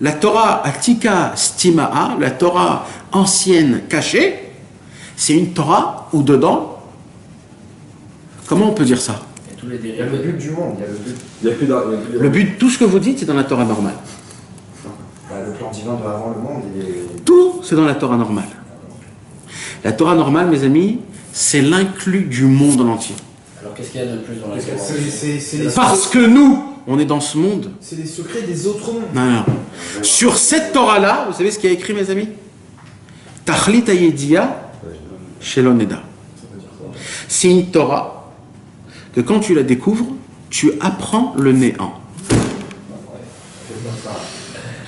La Torah Atika Stimaa, la Torah ancienne cachée, c'est une Torah où dedans, comment on peut dire ça? Il y a le but du monde, il y a le but. Le but, tout ce que vous dites, c'est dans la Torah normale. Le plan divin de avant le monde, il est... Tout, c'est dans la Torah normale. La Torah normale, mes amis, c'est l'inclus du monde en entier. Alors qu'est-ce qu'il y a de plus dans la Torah? Parce que nous, on est dans ce monde. C'est les secrets des autres mondes. Non. Sur cette Torah-là, vous savez ce qu'il y a écrit, mes amis? Tachlit Hayedia Shelon Eda. C'est une Torah que quand tu la découvres, tu apprends le néant.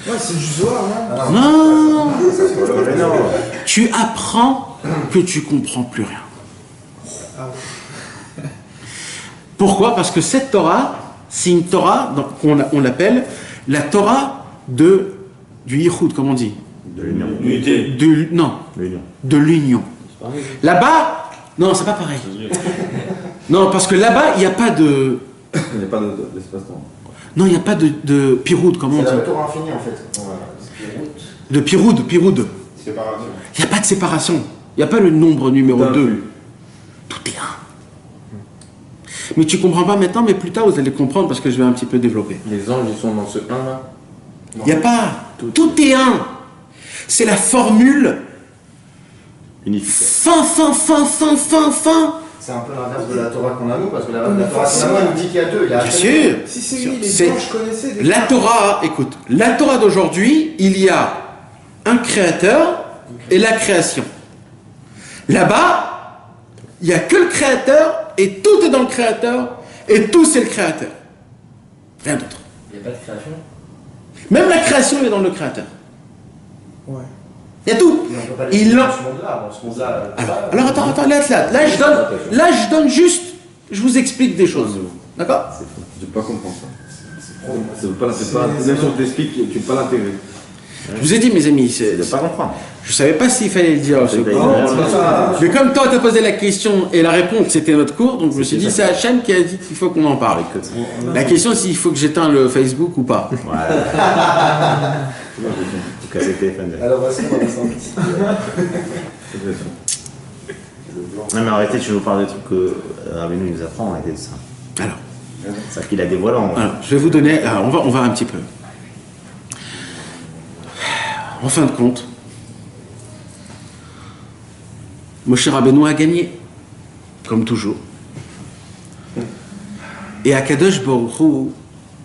Ouais, c'est du Zohar, non? Non, tu apprends que tu comprends plus rien. Pourquoi? Parce que cette Torah, c'est une Torah qu'on appelle la Torah du Yichud, comme on dit. De l'union. Non. L'union. De l'union. Là-bas, non, c'est pas pareil. Non, parce que là-bas, il n'y a pas de... Il n'y a pas d'espace-temps. Non, il n'y a pas de piroud, comment on dit? C'est la Torah infinie en fait. De piroud. Séparation. Il n'y a pas de séparation. Il n'y a pas le nombre numéro 2. Tout est un. Mais tu comprends pas maintenant, mais plus tard vous allez comprendre parce que je vais un petit peu développer. Les anges, ils sont dans ce 1 là. Il n'y a pas. Tout est un. C'est la formule. Unification. Fin. C'est un peu l'inverse de la Torah qu'on a nous, parce que la Torah qu'on a nous, elle nous dit qu'il y a deux. Il y a Bien sûr. Si c'est lui, les anges connaissaient déjà. La Torah, écoute, la Torah d'aujourd'hui, il y a un créateur et la création. Là-bas, il n'y a que le créateur et tout est dans le créateur et tout c'est le créateur. Rien d'autre. Il n'y a pas de création. Même la création est dans le créateur. Ouais. Il y a tout. Mais on peut pas Il laisser l'a- dans ce monde-là. Dans ce monde-là. Alors attends, là je donne juste, je vous explique des choses. D'accord? Je ne peux pas comprendre ça. Même si on t'explique, tu ne peux pas l'intégrer. Je vous ai dit, mes amis, Je ne pas comprendre. je savais pas s'il fallait le dire. C'est Mais pas comme toi, tu as posé la question et la réponse, c'était notre cours, donc je me suis dit, c'est Hachem qui a dit qu'il faut qu'on en parle. La question, c'est s'il faut que j'éteins le Facebook ou pas. Voilà. Faut casser le téléphone. Alors, voici, on va passer en petit. Non, mais arrêtez, je vais vous parler des trucs que Rabbeinu nous apprend, arrêtez de ça. Alors, Ça qu'il a dévoilé en je vais vous donner, alors, on va un petit peu. En fin de compte, Moshe Rabbeinu a gagné, comme toujours. Et Akadosh Baruch Hu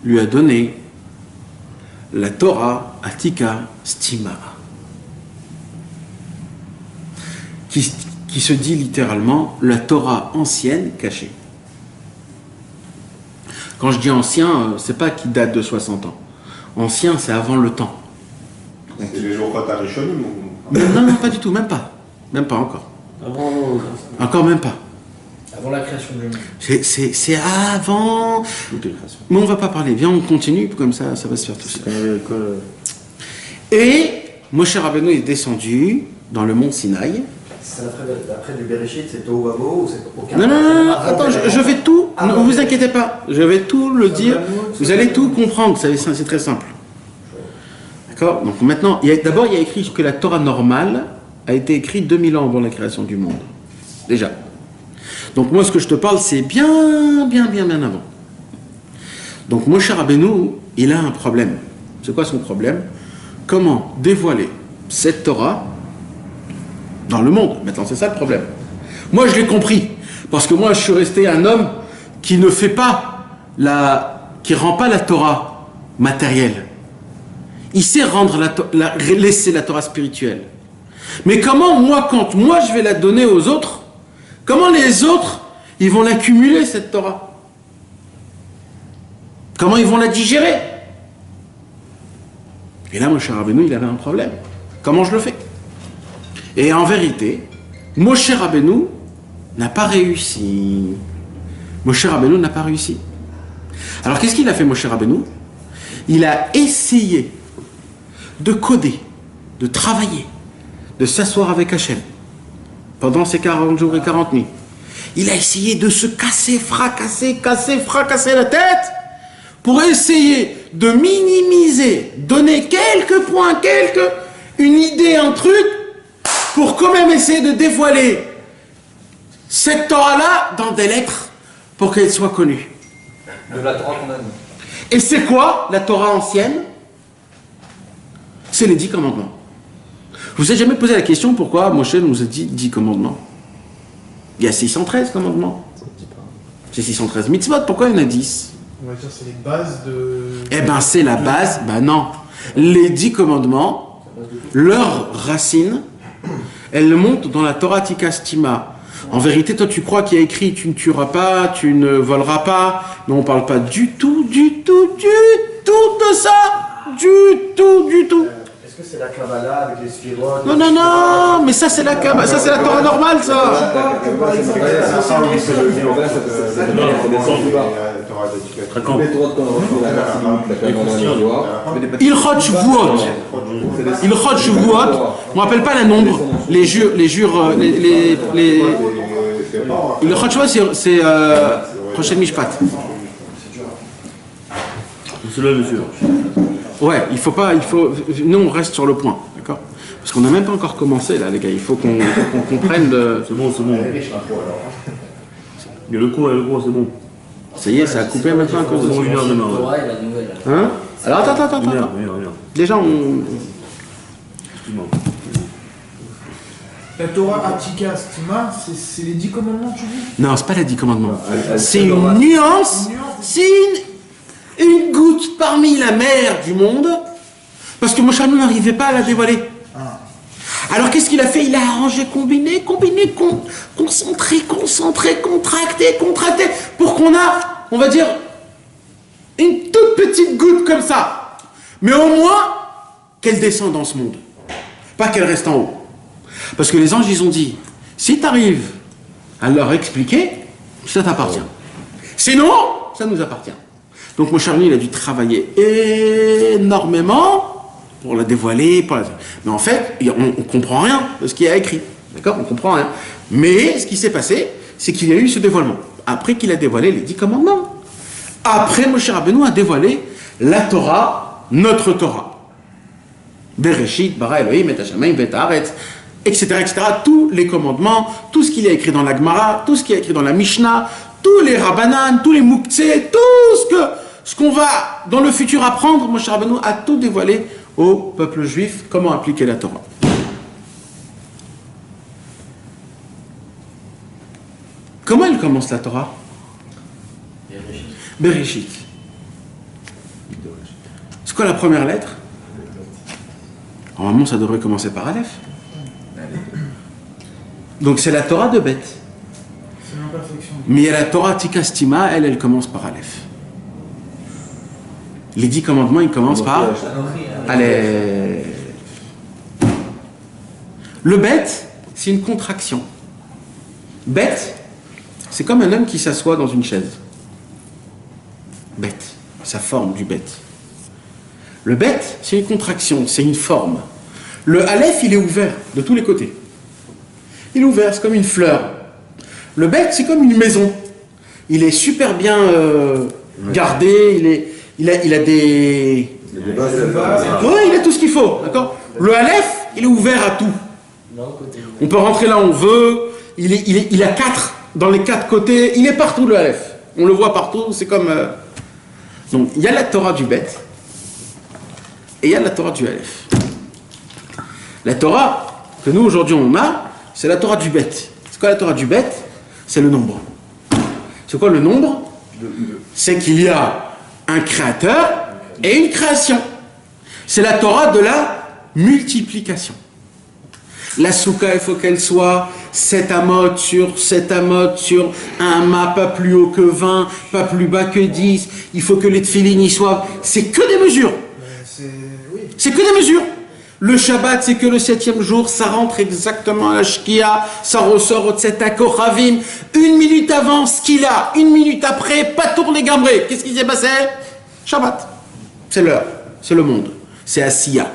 lui a donné la Torah Atika Stima, qui se dit littéralement la Torah ancienne cachée. Quand je dis ancien, c'est pas qui date de 60 ans. Ancien, c'est avant le temps. C'est les jours quand t'as Rishonim ou... Non, pas du tout, même pas. Même pas encore. Encore même pas. Avant la création du monde. C'est avant. Mais on va pas parler. Viens, on continue, comme ça va se faire tout seul. Et Moshe Rabbeinu est descendu dans le mont Sinaï. C'est après du Bereshit, c'est Tohu Vavohu ou c'est aucun... Non, attends, je vais tout. Ne vous inquiétez pas. Je vais tout le dire. Vous allez tout comprendre. C'est très simple. D'accord? Donc maintenant, d'abord, il y a écrit que la Torah normale a été écrite 2000 ans avant la création du monde. Déjà. Donc moi, ce que je te parle, c'est bien avant. Donc Moshe Rabbeinu, il a un problème. C'est quoi son problème? Comment dévoiler cette Torah dans le monde? Maintenant, c'est ça le problème. Moi, je l'ai compris. Parce que moi, je suis resté un homme qui ne fait pas qui rend pas la Torah matérielle. Il sait laisser la Torah spirituelle. Mais comment, quand moi je vais la donner aux autres, comment les autres, ils vont l'accumuler, cette Torah? Comment ils vont la digérer? Et là, Moshe Rabbeinu, il avait un problème. Comment je le fais? Et en vérité, Moshe Rabbeinu n'a pas réussi. Moshe Rabbeinu n'a pas réussi. Alors, qu'est-ce qu'il a fait, Moshe Rabbeinu? Il a essayé de coder, de travailler, de s'asseoir avec Hachem pendant ces 40 jours et 40 nuits. Il a essayé de se fracasser la tête pour essayer de minimiser, donner quelques points, une idée, un truc, pour quand même essayer de dévoiler cette Torah-là dans des lettres pour qu'elle soit connue. De la Torah qu'on a nous. Et c'est quoi la Torah ancienne? C'est les 10 commandements. Je vous ai jamais posé la question pourquoi Moshe nous a dit 10 commandements. Il y a 613 commandements. C'est 613 mitzvot, pourquoi il y en a 10? On va dire c'est les bases de... Eh ben c'est la base, non. Les 10 commandements, leurs racines, elles montent dans la Torah Tika Stima. En vérité, toi, tu crois qu'il y a écrit tu ne tueras pas, tu ne voleras pas. Mais on ne parle pas du tout de ça. Du tout. Est-ce que c'est la Kabbalah avec les sphirotes? Non, mais ça c'est la Kabbalah, ça c'est la Torah normale, ça. Ilchot Shavuot. On n'appelle pas la nombre, les jures, Ilchot Shavuot c'est prochaine Mishpat. C'est là, monsieur. Ouais, nous on reste sur le point, d'accord? Parce qu'on n'a même pas encore commencé là, les gars. Il faut qu'on comprenne le. C'est bon. Il y a le cours, c'est bon. Ça y est, ça a coupé maintenant à cause de ça. Une heure demain. Hein? Alors attends. Une heure. Déjà on. Excuse-moi. La Torah Atika Stima, c'est les 10 commandements, tu dis? Non, c'est pas les 10 commandements. C'est une nuance. C'est une goutte parmi la mer du monde. Parce que Moshe Rabbeinu n'arrivait pas à la dévoiler. Alors qu'est-ce qu'il a fait? Il a arrangé, combiné, concentré, contracté, pour qu'on a, on va dire, une toute petite goutte comme ça. Mais au moins, qu'elle descende dans ce monde. Pas qu'elle reste en haut. Parce que les anges, ils ont dit, si tu arrives à leur expliquer, ça t'appartient. Sinon, ça nous appartient. Donc Moshe Rabbeinu, il a dû travailler énormément pour la dévoiler, mais en fait, on ne comprend rien de ce qu'il y a écrit. D'accord? On ne comprend rien. Mais ce qui s'est passé, c'est qu'il y a eu ce dévoilement. Après qu'il a dévoilé les 10 commandements. Après, Moshe Rabbeinu a dévoilé la Torah, notre Torah. Bereshit, bara Elohim, et Hashamayim, et Haaretz, etc., etc. Tous les commandements, tout ce qu'il y a écrit dans la Gemara, tout ce qu'il y a écrit dans la Mishnah, tous les Rabbanan, tous les Mouktsé, tout ce qu'on va dans le futur apprendre, Moshe Rabbeinu a tout dévoilé au peuple juif, comment appliquer la Torah. Comment elle commence la Torah? Bereshit. C'est quoi la première lettre? Normalement, ça devrait commencer par Aleph. Donc c'est la Torah de Beth. C'est l'imperfection. Mais il y a la Torah Tikastima, elle commence par Aleph. Les 10 commandements, ils commencent par Aleph. Le Beth, c'est une contraction. Beth, c'est comme un homme qui s'assoit dans une chaise. Beth, sa forme du Beth. Le Beth, c'est une contraction, c'est une forme. Le Aleph, il est ouvert de tous les côtés. Il est ouvert, c'est comme une fleur. Le Beth, c'est comme une maison. Il est super bien gardé, il a des... Oui, il a tout ce qu'il faut, d'accord? Le Aleph, il est ouvert à tout. On peut rentrer là où on veut, il a 4, dans les 4 côtés, il est partout le Aleph. On le voit partout, c'est comme... Donc, il y a la Torah du Beth, et il y a la Torah du Aleph. La Torah que nous aujourd'hui on a, c'est la Torah du Beth. C'est quoi la Torah du Beth? C'est le nombre. C'est quoi le nombre? C'est qu'il y a un créateur et une création. C'est la Torah de la multiplication. La soukha, il faut qu'elle soit 7 amot sur 7 amot sur un amas, pas plus haut que 20, pas plus bas que 10. Il faut que les tefilines y soient. C'est que des mesures. C'est que des mesures. Le Shabbat, c'est que le 7e jour, ça rentre exactement à la Shkia, ça ressort au Tzeta Kochavim. 1 minute avant, Skila, 1 minute après, pas tourner gambré. Qu'est-ce qui s'est passé? Shabbat. C'est l'heure, c'est le monde, c'est Asiya.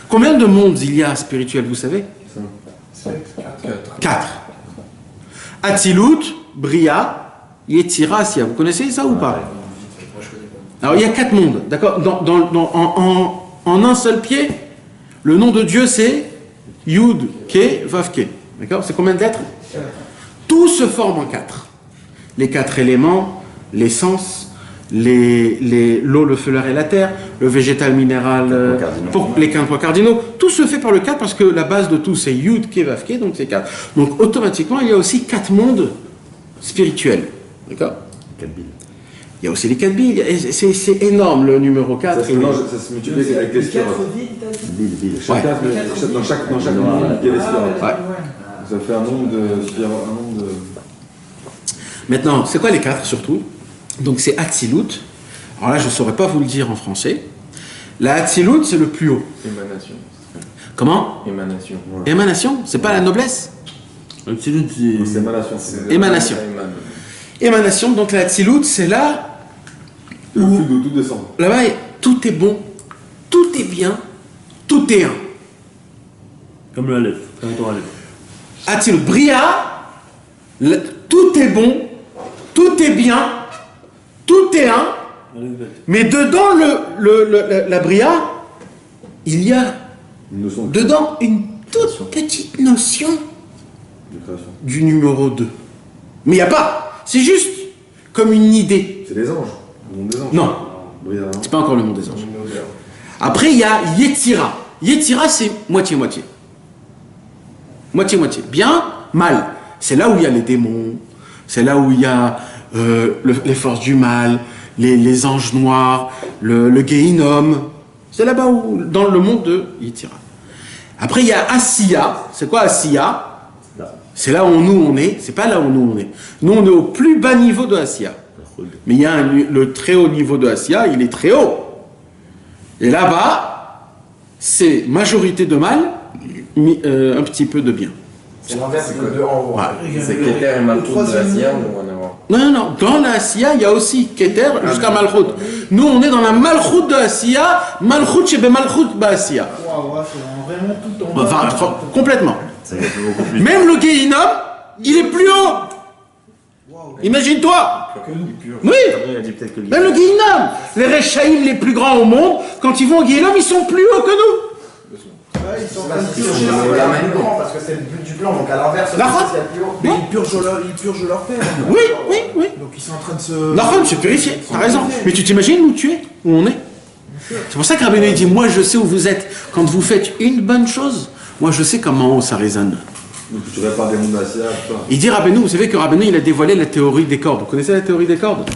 Combien de mondes il y a spirituels, vous savez? 4. Atzilut, Bria, Yetzira, Asiya. Vous connaissez ça ou pas? Alors il y a 4 mondes, d'accord? En un seul pied, le nom de Dieu c'est Yud, Ke, Vav, Ke. D'accord? C'est combien de lettres? Tout se forme en 4. Les 4 éléments, l'essence, l'eau, le feu, l'air et la terre, le végétal, minéral, les 15 points cardinaux. Tout se fait par le 4 parce que la base de tout c'est Yud, Ke, Vav, Ke, donc c'est 4. Donc automatiquement il y a aussi 4 mondes spirituels. D'accord? 4 billes. Il y a aussi les 4 billes, c'est énorme le numéro 4. Ça se multiplie avec les spirales. Billes. Dans chaque monde, il y a les spirales. Ouais. Ça fait un nombre de... Maintenant, c'est quoi les 4 surtout? Donc c'est Atzilut. Alors là, je ne saurais pas vous le dire en français. La Atzilut, c'est le plus haut. Émanation. Comment? Émanation. Ouais. Émanation? C'est pas la noblesse? Atzilut, c'est émanation. Émanation. Émanation, donc la Atzilut, c'est là où tout descend. Là-bas, tout est bon, tout est bien, tout est un. Comme le Aleph, comme ton Aleph. Atzilut, Bria, tout est bon, tout est bien, tout est un. Mais dedans la Bria, il y a dedans une toute petite notion du numéro 2. Mais il n'y a pas, c'est juste comme une idée. C'est les anges, le monde des anges. Non, c'est pas encore le monde des anges. Après, il y a Yetzira. Yetzira, c'est moitié-moitié. Moitié-moitié. Bien, mal. C'est là où il y a les démons, c'est là où il y a les forces du mal, les anges noirs, le Gehinnom. C'est là-bas où, dans le monde de Yetzira. Après, il y a Asiya. C'est quoi Asiya? C'est là où nous on est. C'est pas là où nous on est. Nous, on est au plus bas niveau de Asiya. Mais il y a le très haut niveau de Asiya, il est très haut. Et là-bas, c'est majorité de mal, un petit peu de bien. C'est l'inverse de en haut. C'est Keter et Malchut de Asiya ou rien à voir? Non. Dans la Asiya, il y a aussi Keter jusqu'à Malchut. Nous, on est dans la Malchut de Asiya, Malchut chez Malchut ba Asiya. C'est vraiment tout en bas. Enfin, complètement. Même le Gehinnom, il est plus haut. Imagine-toi. Oui. Même le Gehinnom. Les Rechaïm les plus grands au monde, quand ils vont au Gehinnom, ils sont plus hauts que nous. Ils sont en train de purger leur plan, parce que c'est le but du plan, donc à l'inverse, c'est plus haut. Mais ils purgent leur père. Oui. Donc ils sont en train de se... La femme se purifier, t'as raison. Mais tu t'imagines où tu es, où on est? C'est pour ça que Rabbeinu dit, moi je sais où vous êtes. Quand vous faites une bonne chose, moi je sais comment ça résonne. Donc tu répares des mondes d'Asiya, Il dit Rabbeinu, vous savez que Rabbeinu il a dévoilé la théorie des cordes. Vous connaissez la théorie des cordes?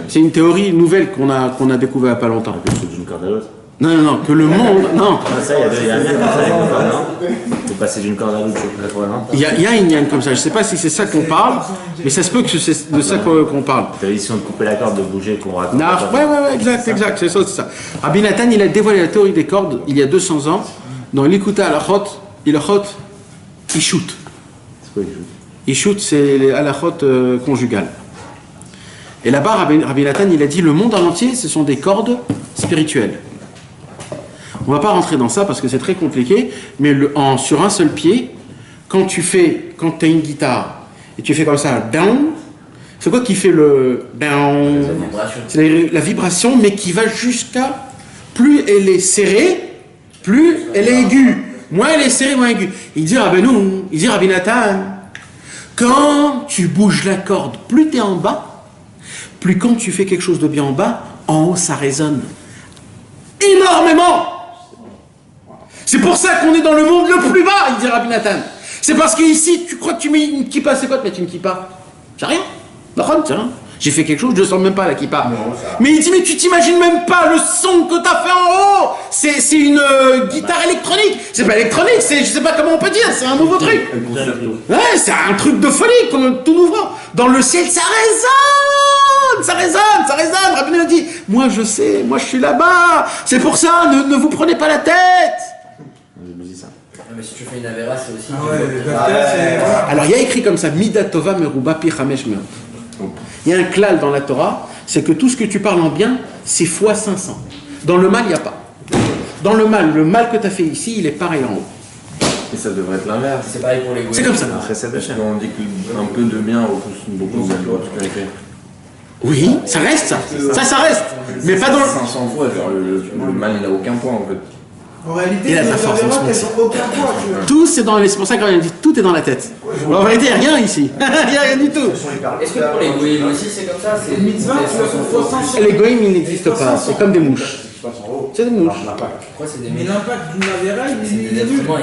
C'est une théorie nouvelle qu'on a découvert il n'y a pas longtemps. D'une corde à l'autre. Non, que le monde... Non. Ça, il y a un lien comme ça avec le corps, non? C'est passer d'une corde à l'autre, je crois, non? Il y a une lien comme ça. Je ne sais pas si c'est ça qu'on parle, mais ça se peut que c'est de ça qu'on parle. La tradition de couper la corde, de bouger, qu'on raconte. Ouais, exact, c'est ça. Rabbi Nathan, il a dévoilé la théorie des cordes il y a 200 ans, dans l'Ikuta Alachot, Ishut. C'est quoi Ishut? Ishut, c'est les Alachot conjugales. Et là-bas, Rabbi Nathan, il a dit, le monde en entier, ce sont des cordes spirituelles. On ne va pas rentrer dans ça parce que c'est très compliqué, mais sur un seul pied, quand tu as une guitare et tu fais comme ça, down, c'est quoi qui fait le down? C'est la vibration, mais qui va jusqu'à, plus elle est serrée, plus elle est aiguë. Moins elle est serrée, moins aiguë. Il dit Rabbi Nathan, quand tu bouges la corde, plus tu es en bas, plus quand tu fais quelque chose de bien en bas, en haut ça résonne énormément. C'est pour ça qu'on est dans le monde le plus bas, il dit Rabbi Nathan. C'est parce qu'ici, tu crois que tu mets une kippa, c'est quoi de mettre une kippa? C'est rien. C'est rien. J'ai fait quelque chose, je ne sens même pas la kippa. Mais il dit, mais tu t'imagines même pas le son que tu as fait en haut. C'est une guitare électronique. C'est pas électronique, je sais pas comment on peut dire, c'est un nouveau truc. Ouais, c'est un truc de folie, comme tout nouveau. Dans le ciel, ça résonne. Rabbi nous dit, moi je sais, moi je suis là-bas. C'est pour ça, ne vous prenez pas la tête. Mais si tu fais une Avera, c'est aussi... Alors il y a écrit comme ça, Mida Tova Meruba Pi Chamesh Meot. Il y a un klal dans la Torah, c'est que tout ce que tu parles en bien, c'est fois 500. Dans le mal, il n'y a pas. Dans le mal que tu as fait ici, il est pareil en haut. Et ça devrait être l'inverse. C'est pareil pour les C'est comme ça. Parce qu'on dit qu'un peu de bien repousse beaucoup de l'obscurité. Oui, ça reste ça. Ça reste. Mais pas dans le... 500 fois, genre le mal, il n'a aucun poids en fait. En réalité, il a de la force, elles sont aucun poids. Tout, c'est dans... C'est pour ça qu'on dit tout est dans la tête. En vérité, il n'y a rien ici. Il n'y a rien du tout. Est-ce que pour les goïms aussi, c'est comme ça? C'est mitzvah, les goïms, ils n'existent pas. C'est comme des mouches. C'est des mouches. Pourquoi c'est des mais l'impact d'une Avera, c'est des êtres humains,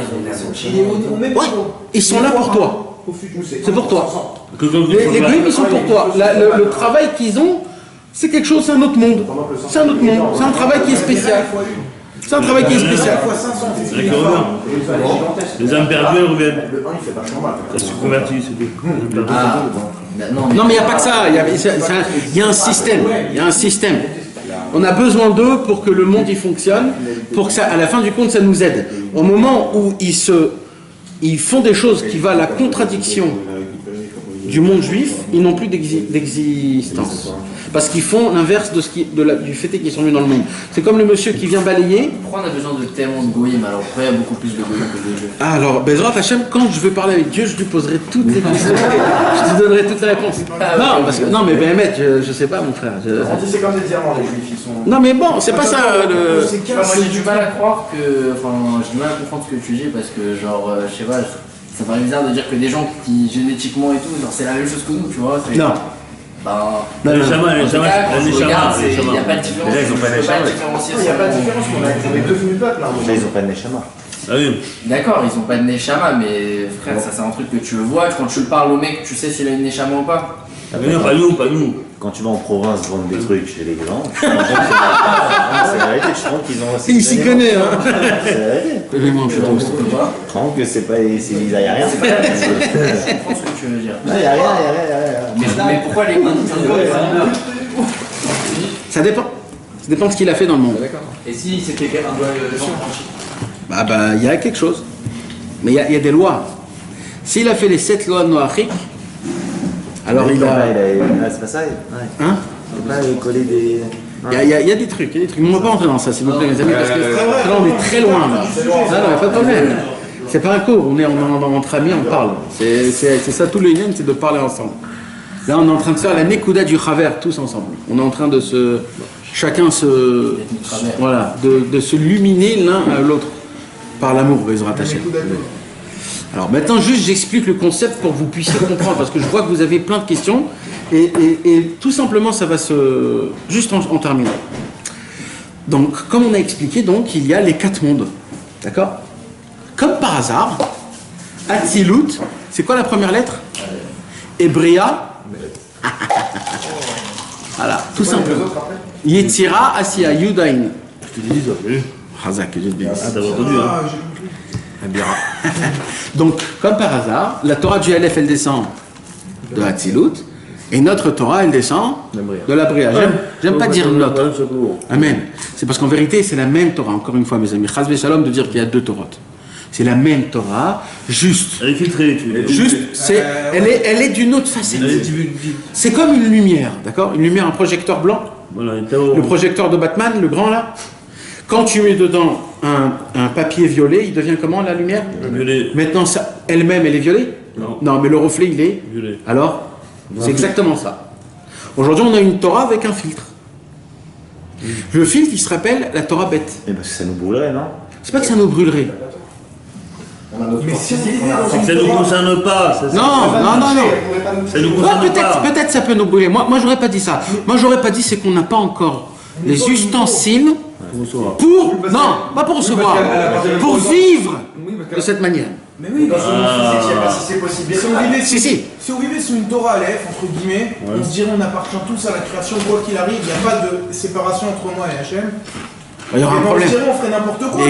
il est au même niveau. Ils sont là pour toi. C'est pour toi. Les goïms, ils sont pour toi. Le travail qu'ils ont, c'est quelque chose, c'est un autre monde. C'est un autre monde. C'est un travail qui est spécial. C'est un travail qui est spécial. Les âmes perdues, elles reviennent. Elles se convertissent, c'est tout. Non, mais il n'y a pas que ça. Il y a un système. Il y a un système. On a besoin d'eux pour que le monde y fonctionne, pour que ça, à la fin du compte, ça nous aide. Au moment où ils font des choses qui vont à la contradiction du monde juif, ils n'ont plus d'existence. Parce qu'ils font l'inverse du fait qu'ils sont venus dans le monde. C'est comme le monsieur qui vient balayer. Pourquoi on a besoin de tellement de goyim alors pourquoi il y a beaucoup plus de goyim que de juifs? Alors, Bezrat Hachem, quand je veux parler avec Dieu, je lui poserai toutes les questions. Je te donnerai toutes les réponses. Non, parce que, non, mais Béhémet, je sais pas, mon frère. On dit c'est comme des diamants, les juifs, ils sont. Non, mais bon, c'est pas ça. Moi, j'ai du mal à croire que. Enfin, j'ai du mal à comprendre ce que tu dis parce que, genre, je sais pas, ça paraît bizarre de dire que des gens qui génétiquement et tout, genre, c'est la même chose que nous, tu vois. Non. Bah, Les chamans, il n'y a pas de différence. Déjà, ils ont pas de neshama. Il n'y a pas de différence, on est devenus peuple là. Déjà, ils ont pas de neshama. Ah oui. D'accord, ils ont pas de neshama, mais frère, ça c'est un truc que tu le vois. Quand tu le parles au mec, tu sais s'il a une neshama ou pas. Non, pas nous, pas nous. Quand tu vas en province vendre des trucs chez les gens, c'est la vérité, je trouve qu'ils ont aussi. Il s'y connaît, hein. C'est la vérité. Mais moi, je trouve pas. Je trouve que c'est pas. Il n'y a rien. Je comprends ce que tu veux dire. Non, il n'y a rien. Mais pourquoi les Ça dépend. Ça dépend de ce qu'il a fait dans le monde. Et si c'était un doigt de gens Bah, il y a quelque chose. Mais il y a des lois. S'il a fait les 7 lois de Noachique, alors il a. C'est pas ça. Hein? Il n'a pas collé des. Il y a des trucs, On ne va pas rentrer dans ça, s'il vous plaît, mes amis, parce que là, on est très loin. Là. Non, il n'y a pas de problème. C'est pas un cours, on est entre amis, on parle. C'est ça, tout le lien, c'est de parler ensemble. Là, on est en train de faire la Nekuda du Chaver, tous ensemble. On est en train de chacun se. Voilà, de se luminer l'un à l'autre par l'amour, Bezrat Hashem. Alors maintenant, juste j'explique le concept pour que vous puissiez comprendre, parce que je vois que vous avez plein de questions, et tout simplement, ça va se... Juste en terminant. Donc, comme on a expliqué, donc, il y a les 4 mondes, d'accord? Comme par hasard, Atzilut, c'est quoi la première lettre? Hebrea. Voilà, tout simplement. Yetzira, Asiya, Yudain. Je te dis ça, Hazak, je te dis. Ah, t'as entendu, hein? Donc, comme par hasard, la Torah du Aleph, elle descend de Hatzilut, et notre Torah, elle descend de la Bria. J'aime pas dire notre. Amen. C'est parce qu'en vérité, c'est la même Torah, encore une fois, mes amis. Chas v'shalom de dire qu'il y a 2 Torahs. C'est la même Torah, juste. Elle est filtrée, tu veux dire. Juste, elle est d'une autre facette. C'est comme une lumière, d'accord? Une lumière, un projecteur blanc. Voilà, le projecteur de Batman, le grand là. Quand tu mets dedans un papier violet, il devient comment la lumière? Violet. Maintenant, elle-même, elle est violet? Non, mais le reflet, il est violet. Alors, c'est exactement ça. Aujourd'hui, on a une Torah avec un filtre. Le filtre, il se rappelle la Torah bête. Mais parce que ça nous brûlerait, non? C'est pas que ça nous brûlerait. Mais si Ça ne nous concerne pas. Non. Ça nous concerne pas. Peut-être ça peut nous brûler. Moi, j'aurais pas dit ça. Moi, j'aurais pas dit c'est qu'on n'a pas encore les ustensiles pour... Non, pas pour recevoir. Pour vivre de cette manière. Mais oui, dans une physique, je sais pas si c'est possible. Si on vivait sous une Torah Aleph, entre guillemets, on se dirait on appartient tous à la création, quoi qu'il arrive, il n'y a pas de séparation entre moi et Hachem. Il y aura un problème. On se dirait on ferait n'importe quoi.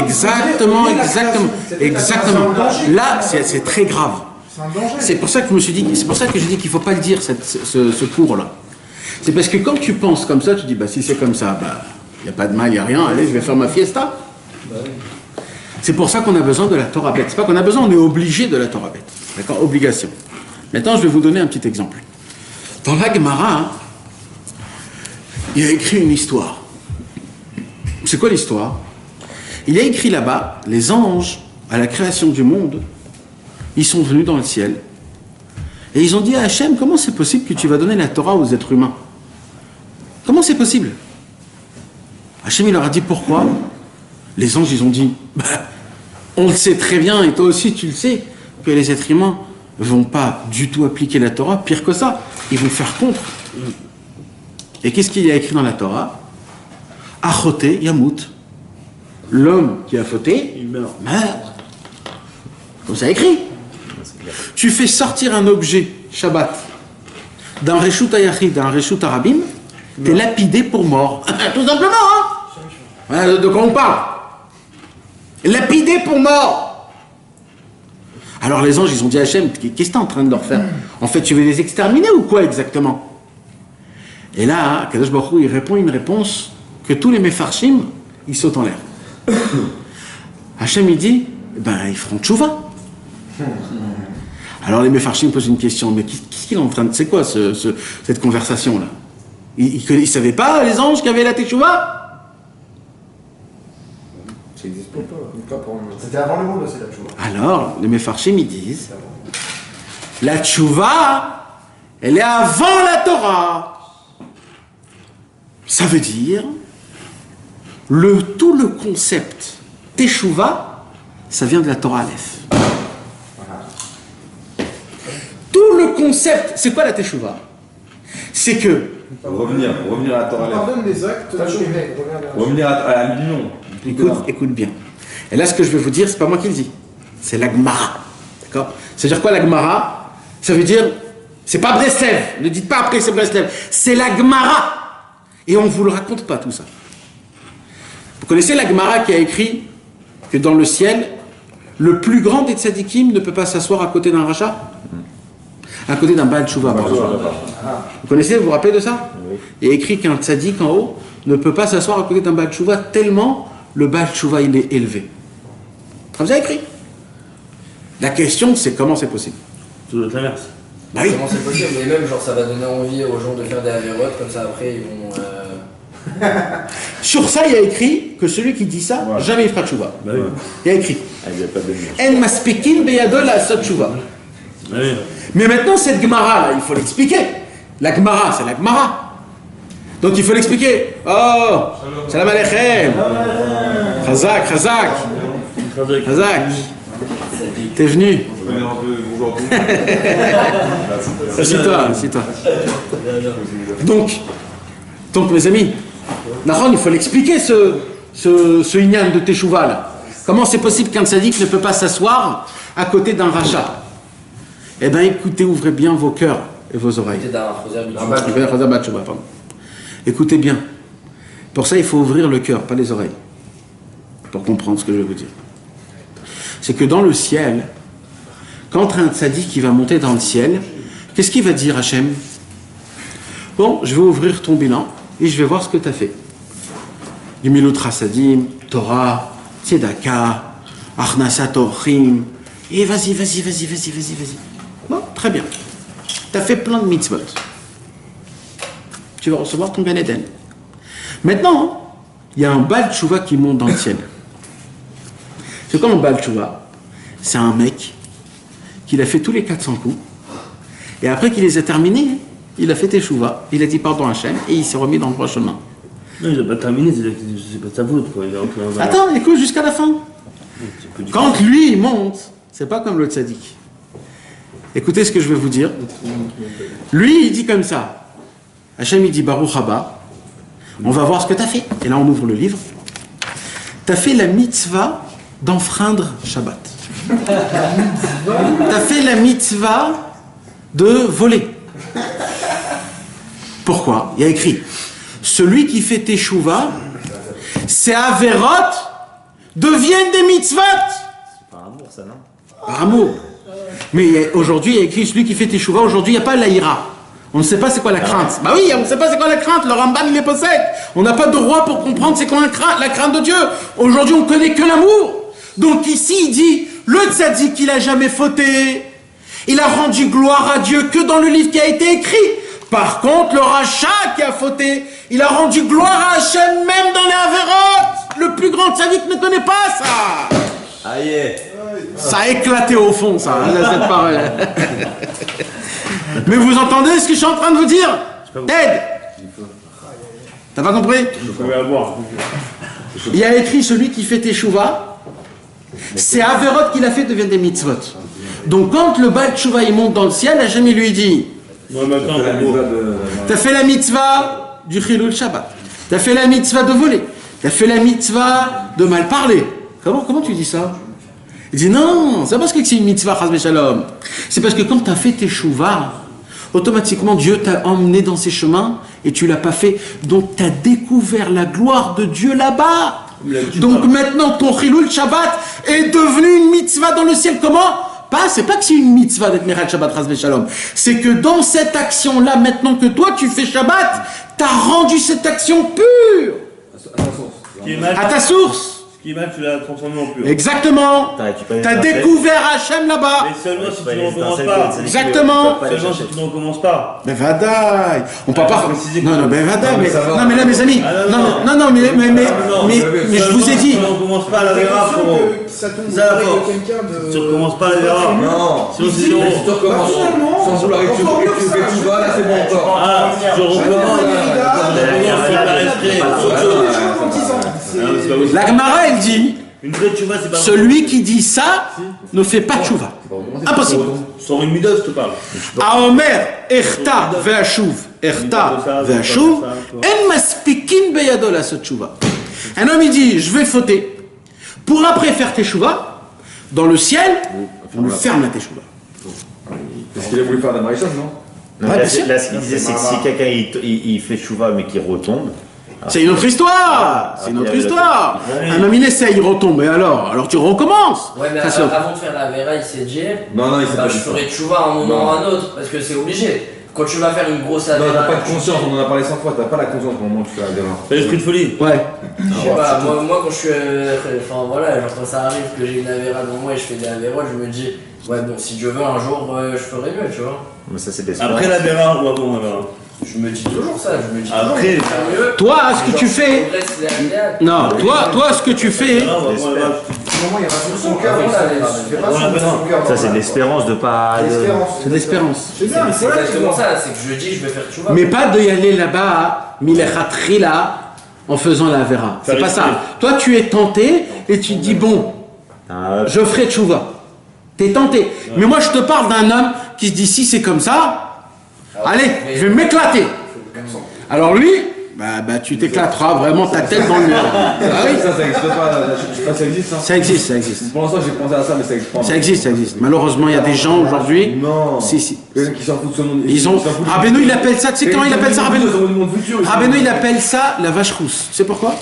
Exactement. Là, c'est très grave. C'est un danger. C'est pour ça que j'ai dit qu'il ne faut pas le dire, ce cours-là. C'est parce que quand tu penses comme ça, tu dis, bah si c'est comme ça, bah il n'y a pas de mal, il n'y a rien, allez, je vais faire ma fiesta. C'est pour ça qu'on a besoin de la Torah bête. C'est pas qu'on a besoin, on est obligé de la Torah bête. D'accord? Obligation. Maintenant, je vais vous donner un petit exemple. Dans la Gemara, il a écrit une histoire. C'est quoi l'histoire? Il a écrit là-bas, les anges, à la création du monde, ils sont venus dans le ciel. Et ils ont dit à Hachem, comment c'est possible que tu vas donner la Torah aux êtres humains? Comment c'est possible? Hachem, il leur a dit pourquoi? Les anges, ils ont dit, bah, on le sait très bien, et toi aussi tu le sais, que les êtres humains ne vont pas du tout appliquer la Torah, pire que ça, ils vont faire contre. Et qu'est-ce qu'il y a écrit dans la Torah? Achoté Yamout. L'homme qui a fauté, il meurt. Comme ça écrit. Tu fais sortir un objet, Shabbat, d'un Reshut Ayachid, d'un Reshut Arabim, t'es lapidé pour mort. Tout simplement, hein? De quoi on parle? lapidés pour mort. Alors les anges, ils ont dit à Hachem, qu'est-ce que tu es en train de leur faire? En fait, tu veux les exterminer ou quoi exactement? Et là, Kadosh Baruch Hu, il répond une réponse que tous les Mefarshim, ils sautent en l'air. Hachem, il dit, ben, ils feront tchouva. Alors les Mefarshim posent une question, mais qu'est-ce qu'il est en train de... C'est quoi cette conversation-là? Ils ne savaient pas, les anges, qu'il y avait la tchouva? Ça n'existe pas. C'était avant le monde, c'est la tchouva. Alors, les Mefarshim, ils disent, la tchouva, elle est avant la Torah. Ça veut dire, tout le concept teshuva, ça vient de la Torah Aleph. Tout le concept, c'est quoi la teshuva? C'est que... Revenir à la Torah Aleph. Pardonne des actes. Revenir à l'union. Écoute bien. Et là, ce que je vais vous dire, c'est pas moi qui le dis. C'est la Gemara. D'accord? C'est-à-dire quoi la Gemara? Ça veut dire, c'est pas Breslev. Ne dites pas après c'est Breslev. C'est la Gemara. Et on ne vous le raconte pas tout ça. Vous connaissez la Gemara qui a écrit que dans le ciel, le plus grand des tzadikim ne peut pas s'asseoir à côté d'un rachat? À côté d'un Baal Tshuva. Vous connaissez, vous vous rappelez de ça? Il y a écrit qu'un tzadik en haut ne peut pas s'asseoir à côté d'un Baal Tshuva tellement le Baal Tshuva il est élevé. Ça vous a écrit? La question c'est comment c'est possible? Ça doit être l'inverse. Bah oui. Comment c'est possible? Mais même, genre, ça va donner envie aux gens de faire des avérotes, comme ça après ils vont. Sur ça, il y a écrit que celui qui dit ça, jamais il fera tchouva. Bah oui. Il y a écrit. En maspikin beyadol la sot tchouva. Bah oui. Mais maintenant, cette Gemara là, il faut l'expliquer. La Gemara, c'est la Gemara. Donc il faut l'expliquer. Oh, salam aleichem. Chazak, Chazak. Chazak. T'es venu. Assieds-toi. Donc mes amis, Nahon, il faut l'expliquer ce inyan de Teshuvah là. Comment c'est possible qu'un tzaddik ne peut pas s'asseoir à côté d'un rachat? Eh bien écoutez, ouvrez bien vos cœurs et vos oreilles. Écoutez bien. Pour ça, il faut ouvrir le cœur, pas les oreilles. Pour comprendre ce que je vais vous dire. C'est que dans le ciel, quand un tzaddik qui va monter dans le ciel, qu'est-ce qu'il va dire Hachem? Bon, je vais ouvrir ton bilan et je vais voir ce que tu as fait. Gemilut Chasadim, Torah, Tzedaka, Achnasat Orchim, et vas-y. Bon, très bien. Tu as fait plein de mitzvot. Tu vas recevoir ton Gan Eden. Maintenant, il y a un Baal Tshuva qui monte dans le ciel. C'est comme un Baal Tshuva. C'est un mec qui a fait tous les 400 coups. Et après qu'il les a terminés, il a fait Teshuvah, il a dit pardon à Hachem et il s'est remis dans le droit chemin. Non, il n'a pas terminé, c'est pas de sa faute. Quoi. Attends, écoute jusqu'à la fin. Quand lui, il monte, c'est pas comme le tzaddik. Écoutez ce que je vais vous dire. Lui, il dit comme ça. Hachem, il dit Baruch Haba. On va voir ce que tu as fait. Et là, on ouvre le livre. Tu as fait la mitzvah d'enfreindre Shabbat. Tu as fait la mitzvah de voler. Pourquoi? Il y a écrit celui qui fait Teshuvah, ses averot deviennent des mitzvot. Par amour, ça, non? Par amour. Mais aujourd'hui, il y a écrit celui qui fait Teshuvah, aujourd'hui, il n'y a pas l'Aïra. On ne sait pas c'est quoi la crainte. Bah oui, on ne sait pas c'est quoi la crainte. Le Rambam, il est pas sec. On n'a pas de droit pour comprendre c'est quoi la crainte de Dieu. Aujourd'hui, on ne connaît que l'amour. Donc ici, il dit, le tzaddik, il n'a jamais fauté. Il a rendu gloire à Dieu que dans le livre qui a été écrit. Par contre, le rachat qui a fauté, il a rendu gloire à Hachem même dans les avérotes. Le plus grand tzaddik ne connaît pas ça. Aïe. Ça a éclaté au fond, ça, cette parole. Mais vous entendez ce que je suis en train de vous dire? Ted, t'as pas compris? Il y a écrit celui qui fait Teshuvah, c'est avérotes qu'il a fait deviennent des mitzvot. Donc quand le Baal Tshuva il monte dans le ciel, Hachem il lui dit t'as fait la mitzvah du Chilul Shabbat, t'as fait la mitzvah de voler, t'as fait la mitzvah de mal parler. Comment tu dis ça? Il dit non, c'est pas parce que c'est une mitzvah chas v'shalom. C'est parce que quand tu as fait Teshuvah, automatiquement Dieu t'a emmené dans ses chemins et tu l'as pas fait. Donc tu as découvert la gloire de Dieu là-bas. Donc maintenant, ton Chilul Shabbat est devenu une mitzvah dans le ciel. Comment? C'est pas que c'est une mitzvah d'être Mechal Shabbat Chas v'Shalom. C'est que dans cette action-là, maintenant que toi tu fais Shabbat, t'as rendu cette action pure. À ta source. Ce qui est mal, tu l'as transformé en pur. Exactement. T'as découvert Hachem là-bas. Mais seulement si tu ne recommences pas. Exactement. Seulement si tu ne recommences pas. Ben vadaï. On peut pas. Non, ben vadaï. Non, mais là, mes amis. Non, mais je vous ai dit. Si tu ne recommences pas la vera, frérot. Tu ne recommences pas la vera. Non. Si tu recommences sans vouloir que tu vas, là c'est bon encore. Ah, je recommence. La Gemara, elle dit, une vraie tchouva, c'est pas celui qui dit ça ne fait pas tchouva. Impossible. Sans une midos, je te parle. Aomer, Erta ve'ashuv, Erta ve'ashuv, en maspikin beyadol à ce tchouva. Un homme, il dit, je vais fauter. Pour après faire teshuva, dans le ciel, on lui ferme la teshuva. C'est ce qu'il a voulu faire d'Amaïcham, non? Là, ce qu'il disait, c'est que si quelqu'un il fait chouva mais qu'il retombe. C'est une autre histoire. C'est une autre histoire. Un homme il essaie, il retombe. Et alors tu recommences. Ouais, mais avant de faire la vera, il s'est dit. Non, il s'est pas dit. Je ferai tchouva à un moment ou à un autre, parce que c'est obligé. Quand tu vas faire une grosse avera. Non, t'as pas de conscience. On en a parlé 100 fois. T'as pas la conscience au moment où tu fais la vera. T'as l'esprit de folie. Ouais. Je sais pas. Moi, quand je suis, enfin voilà, genre quand ça arrive que j'ai une avera devant moi et je fais des avéras, je me dis, ouais bon, si Dieu veut un jour, je ferai mieux, tu vois. Mais ça c'est après la vera ou avant la vera. Je me dis toujours ça, je me dis après, toujours. Toi, ce que tu fais. Non, toi, ce que tu fais. Ça, c'est de l'espérance de pas. C'est de l'espérance. C'est exactement ça, c'est que je dis, je vais faire tchouva. Mais pas de y aller là-bas, milechatrila, en faisant la vera. C'est pas ça. Toi, tu es tenté et tu te dis, bon, je ferai tchouva. T'es tenté. Mais moi, je te parle d'un homme qui se dit, si c'est comme ça. Allez, je vais m'éclater. Alors lui, tu t'éclateras vraiment ta tête dans le mur. Ça existe pas. Je sais pas si ça existe. Ça existe, ça existe. Pour l'instant, j'ai pensé à ça, mais ça existe pas. Ça existe, ça existe. Malheureusement, il y a des gens aujourd'hui. Non. Si. Qui s'en foutent de son nom. Ils ont. Rabbeinu, il appelle ça. Tu sais comment il appelle ça, Rabbeinu? Rabbeinu, il appelle ça la vache rousse. Tu sais pourquoi?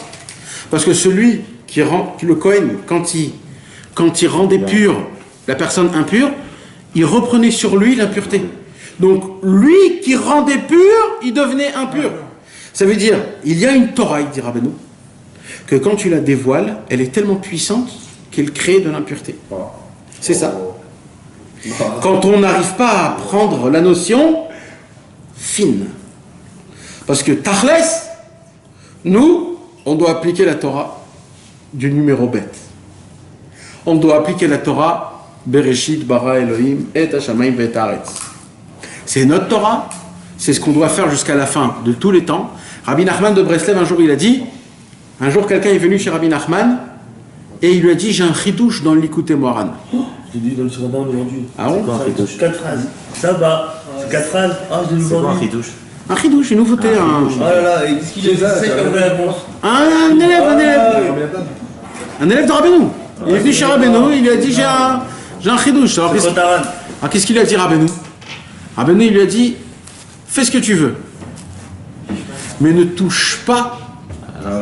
Parce que celui qui rend le Kohen, quand il rendait pure la personne impure, il reprenait sur lui l'impureté. Donc, lui qui rendait pur, il devenait impur. Ça veut dire, il y a une Torah, il dit Rabbeinu, que quand tu la dévoiles, elle est tellement puissante qu'elle crée de l'impureté. C'est ça. Quand on n'arrive pas à prendre la notion fine. Parce que Tachles, nous, on doit appliquer la Torah du numéro bête. On doit appliquer la Torah Bereshit, bara Elohim, et Hashamayim, et Haaretz. C'est notre Torah, c'est ce qu'on doit faire jusqu'à la fin de tous les temps. Rabbi Nachman de Breslev, un jour, il a dit, un jour, quelqu'un est venu chez Rabbi Nachman, et il lui a dit, j'ai un chidouche dans l'Ikouté Moharan. J'ai lu dans le Surabin aujourd'hui. Ah bon? 4 phrases. Ça va. 4 phrases. Ah, j'ai lu aujourd'hui. Un chidouche. Un chidouche, une nouveauté. Oh là là, et qu'est-ce qu'il est ça? C'est comme la réponse. Un élève de Rabbeinu. Il est venu chez Rabbeinu, il lui a dit, j'ai un chidouche. Alors, qu'est-ce qu'il a dit, Rabbeinu? Rabbeinu, il lui a dit, fais ce que tu veux, mais ne touche pas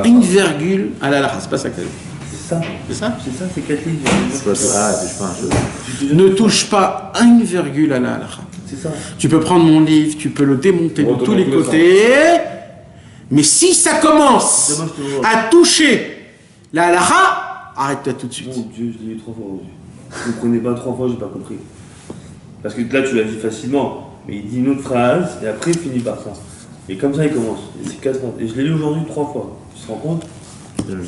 une virgule à la halakha. C'est pas ça que tu as dit. C'est ça. C'est ça? C'est ça, c'est 4 livres. Ne touche pas une virgule à la halakha. C'est ça. Tu peux prendre mon livre, tu peux le démonter de tous les côtés, mais si ça commence à toucher la halakha, arrête-toi tout de suite. Mon Dieu, je l'ai lu 3 fois aujourd'hui. Vous ne comprenez pas 3 fois, j'ai pas compris. Parce que là, tu l'as dit facilement, mais il dit une autre phrase, et après, il finit par ça. Et comme ça, il commence. Et c'est 4 fois. Et je l'ai lu aujourd'hui 3 fois. Tu te rends compte?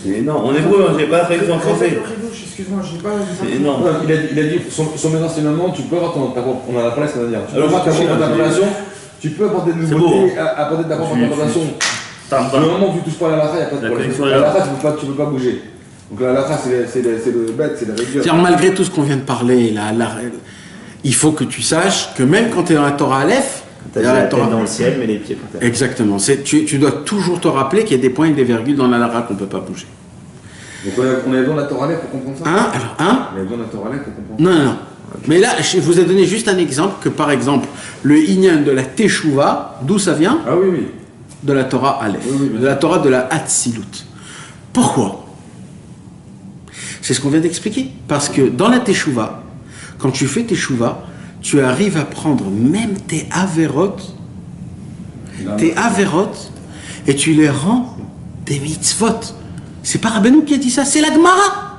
C'est énorme. En hébreu, j'ai pas fait en français. Excuse-moi, j'ai pas. C'est énorme. Il a dit, son meilleur enseignement, tu peux avoir on a la presse, c'est-à-dire. Tu peux avoir ta propre interprétation, tu peux apporter de nouveautés, apporter de ta propre interprétation. Le moment où tu touches pas à la halakha, il n'y a pas de problème. La halakha, tu peux pas bouger. Donc la halakha, c'est le bête, c'est la rigueur. Malgré tout ce qu'on vient de parler, il faut que tu saches que même quand tu es dans la Torah Aleph, tu as la tête dans le ciel, mais les pieds par terre. Exactement. Tu dois toujours te rappeler qu'il y a des points et des virgules dans la halakha qu'on ne peut pas bouger. Donc on a besoin de la Torah Aleph pour comprendre ça. On a besoin de la Torah Aleph pour comprendre ça. Non. Mais là, je vous ai donné juste un exemple, que par exemple, le Inyan de la Teshuvah, d'où ça vient? Ah oui. De la Torah Aleph, de la Torah de la Hatzilut. Pourquoi? C'est ce qu'on vient d'expliquer. Parce que dans la teshuva, quand tu fais teshuva, tu arrives à prendre même tes avérotes, et tu les rends des mitzvot. C'est pas Rabbeinu qui a dit ça, c'est la Gemara.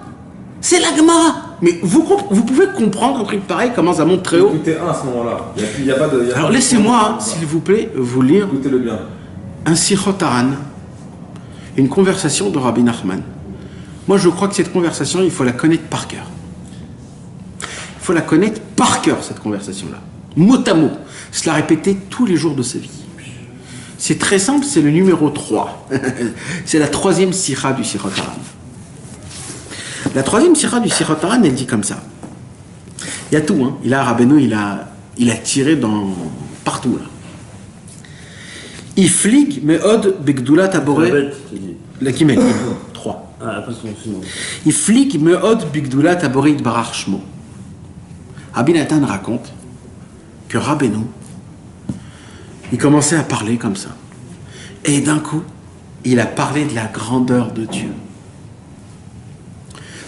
C'est la Gemara. Mais vous pouvez comprendre un truc pareil, comment ça monte très haut. Tout est un à ce moment-là. Y a pas de, alors laissez-moi, s'il vous plaît, vous lire écoutez-le bien. Un Sichot Haran, une conversation de Rabbi Nachman. Moi, je crois que cette conversation, il faut la connaître par cœur. Il faut la connaître par cœur, cette conversation-là. Mot à mot. Se la répéter tous les jours de sa vie. C'est très simple, c'est le numéro 3. C'est la 3e Sikha du Sichot Haran. La 3e Sikha du Sichot Haran, elle dit comme ça. Il y a tout, hein. Rabbeinu, il a tiré partout, là. Iflig me'od begdulat aboré. La Kimel, 3. Ah, après son sinon. Iflig me'od begdulat aboré barach shmo. Rabbi Nathan raconte que Rabbeinu, il commençait à parler comme ça. Et d'un coup, il a parlé de la grandeur de Dieu.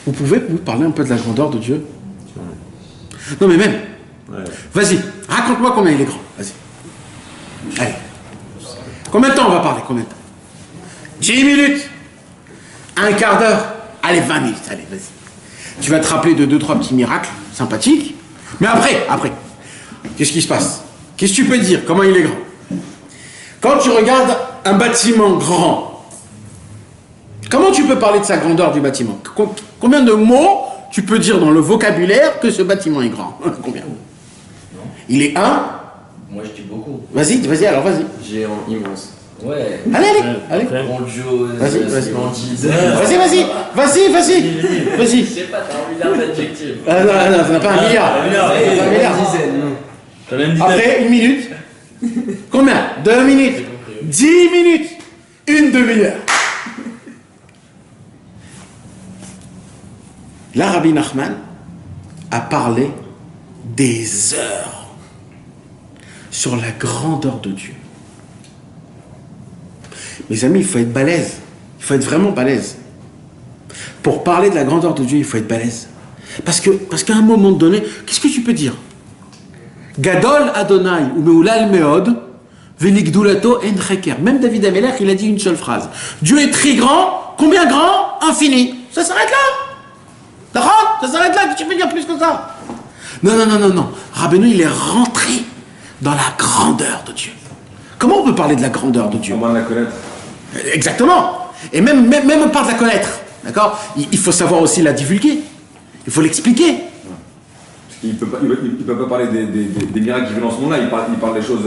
Vous pouvez vous parler un peu de la grandeur de Dieu? Non mais même. Ouais. Vas-y, raconte-moi combien il est grand. Vas-y. Allez. Combien de temps on va parler? Combien de temps? 10 minutes. Un quart d'heure. Allez, 20 minutes. Allez, vas-y. Tu vas te rappeler de 2-3 petits miracles sympathiques. Mais après, qu'est-ce qui se passe? Qu'est-ce que tu peux dire? Comment il est grand? Quand tu regardes un bâtiment grand, comment tu peux parler de sa grandeur du bâtiment? Combien de mots tu peux dire dans le vocabulaire que ce bâtiment est grand? Combien? Il est un? Moi je dis beaucoup. Vas-y, alors vas-y. Géant, immense. Ouais. Allez. Grandiose, splendide. Vas-y. Je sais pas, t'as un milliard d'adjectifs. Ah non, ça n'a pas un milliard. Un milliard. Après, 1 minute. Combien? 2 minutes. 10 minutes. Une demi-heure. Là, Rabbi Nachman a parlé des heures sur la grandeur de Dieu. Mes amis, il faut être balèze. Il faut être vraiment balèze. Pour parler de la grandeur de Dieu, il faut être balèze. Parce qu'à un moment donné, qu'est-ce que tu peux dire? Gadol Adonai ou Meulal Meod, Venikdulato en Cheker. Même David Amelech, il a dit une seule phrase. Dieu est très grand. Combien grand? Infini. Ça s'arrête là. D'accord? Ça s'arrête là. Tu peux dire plus que ça? Non. Rabbeinu, il est rentré dans la grandeur de Dieu. Comment on peut parler de la grandeur de Dieu? Comment la connaître? Exactement. Et même pas de la connaître. D'accord? Il faut savoir aussi la divulguer. Il faut l'expliquer. Il peut pas parler des miracles qu'il fait dans ce monde-là. Il parle des choses,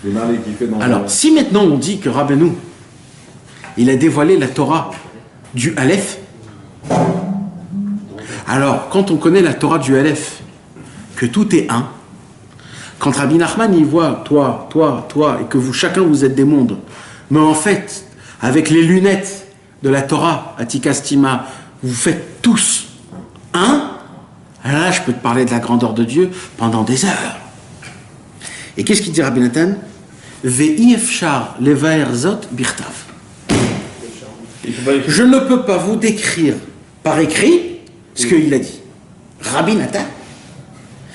des merveilles qu'il fait dans. Alors, si maintenant on dit que Rabbeinu, il a dévoilé la Torah du Aleph, alors quand on connaît la Torah du Aleph, que tout est un, quand Rabbi Nachman il voit toi, et que chacun vous êtes des mondes, mais en fait, avec les lunettes de la Torah, Atikastima, vous faites tous un, alors là, je peux te parler de la grandeur de Dieu pendant des heures. Et qu'est-ce qu'il dit Rabbi Nathan? Ve'i efshar levaer zot birtav. Je ne peux pas vous décrire par écrit ce qu'il a dit. Rabbi Nathan,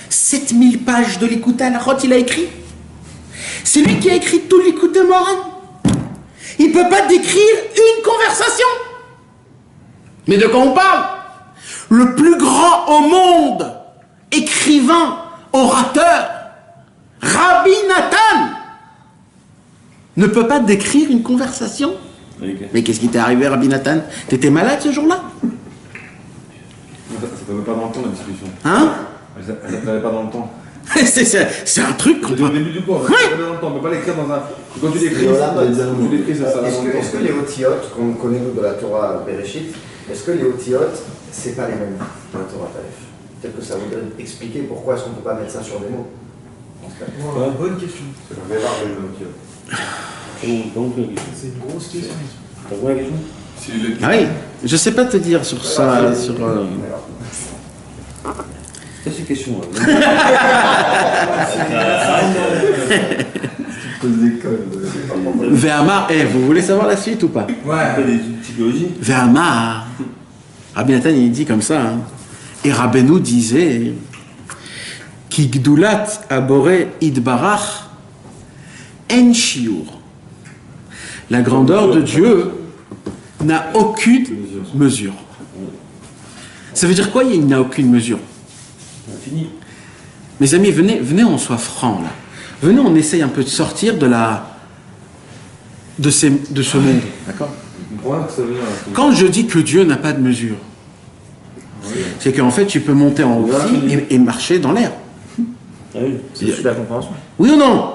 7000 pages de l'Écoute Halachot, il a écrit. C'est lui qui a écrit tout l'Écoute Moran. Il ne peut pas décrire une conversation. Mais de quoi on parle? Le plus grand au monde, écrivain, orateur, Rabbi Nathan, ne peut pas décrire une conversation. Okay. Mais qu'est-ce qui t'est arrivé, Rabbi Nathan? T'étais malade ce jour-là? Ça t'avait pas dans le temps, la discussion. Hein? Ça t'avait pas dans le temps. C'est un truc qu'on doit... Au début du cours, on ne peut pas l'écrire dans un... Quand tu l'écris, est-ce que les otiotes qu'on connaît nous de la Torah Bereshit, est-ce que les otiotes, c'est pas les mêmes dans la Torah Talef? Peut-être que ça voudrait expliquer pourquoi est-ce qu'on ne peut pas mettre ça sur des mots. Bonne question. C'est un mélange de otiotes. C'est une grosse question. T'as quoi la question? Ah oui, je sais pas te dire sur ça, sur... C'est ces questions. Ve'amar, vous voulez savoir la suite ou pas? Ouais. Des psychologies. Ve'amar, Rabbi Nathan, il dit comme ça, hein. Et Rabbeinu disait Ki gdulat abore idbarach en shiur. La grandeur de Dieu n'a aucune mesure. Ça veut dire quoi, il n'a aucune mesure? Fini. Mes amis, venez, on soit francs là. Venez, on essaye un peu de sortir de ce monde. D'accord? Quand je dis que Dieu n'a pas de mesure, c'est qu'en fait, tu peux monter en haut et marcher dans l'air. Ah oui, c'est juste la compréhension. Oui ou non?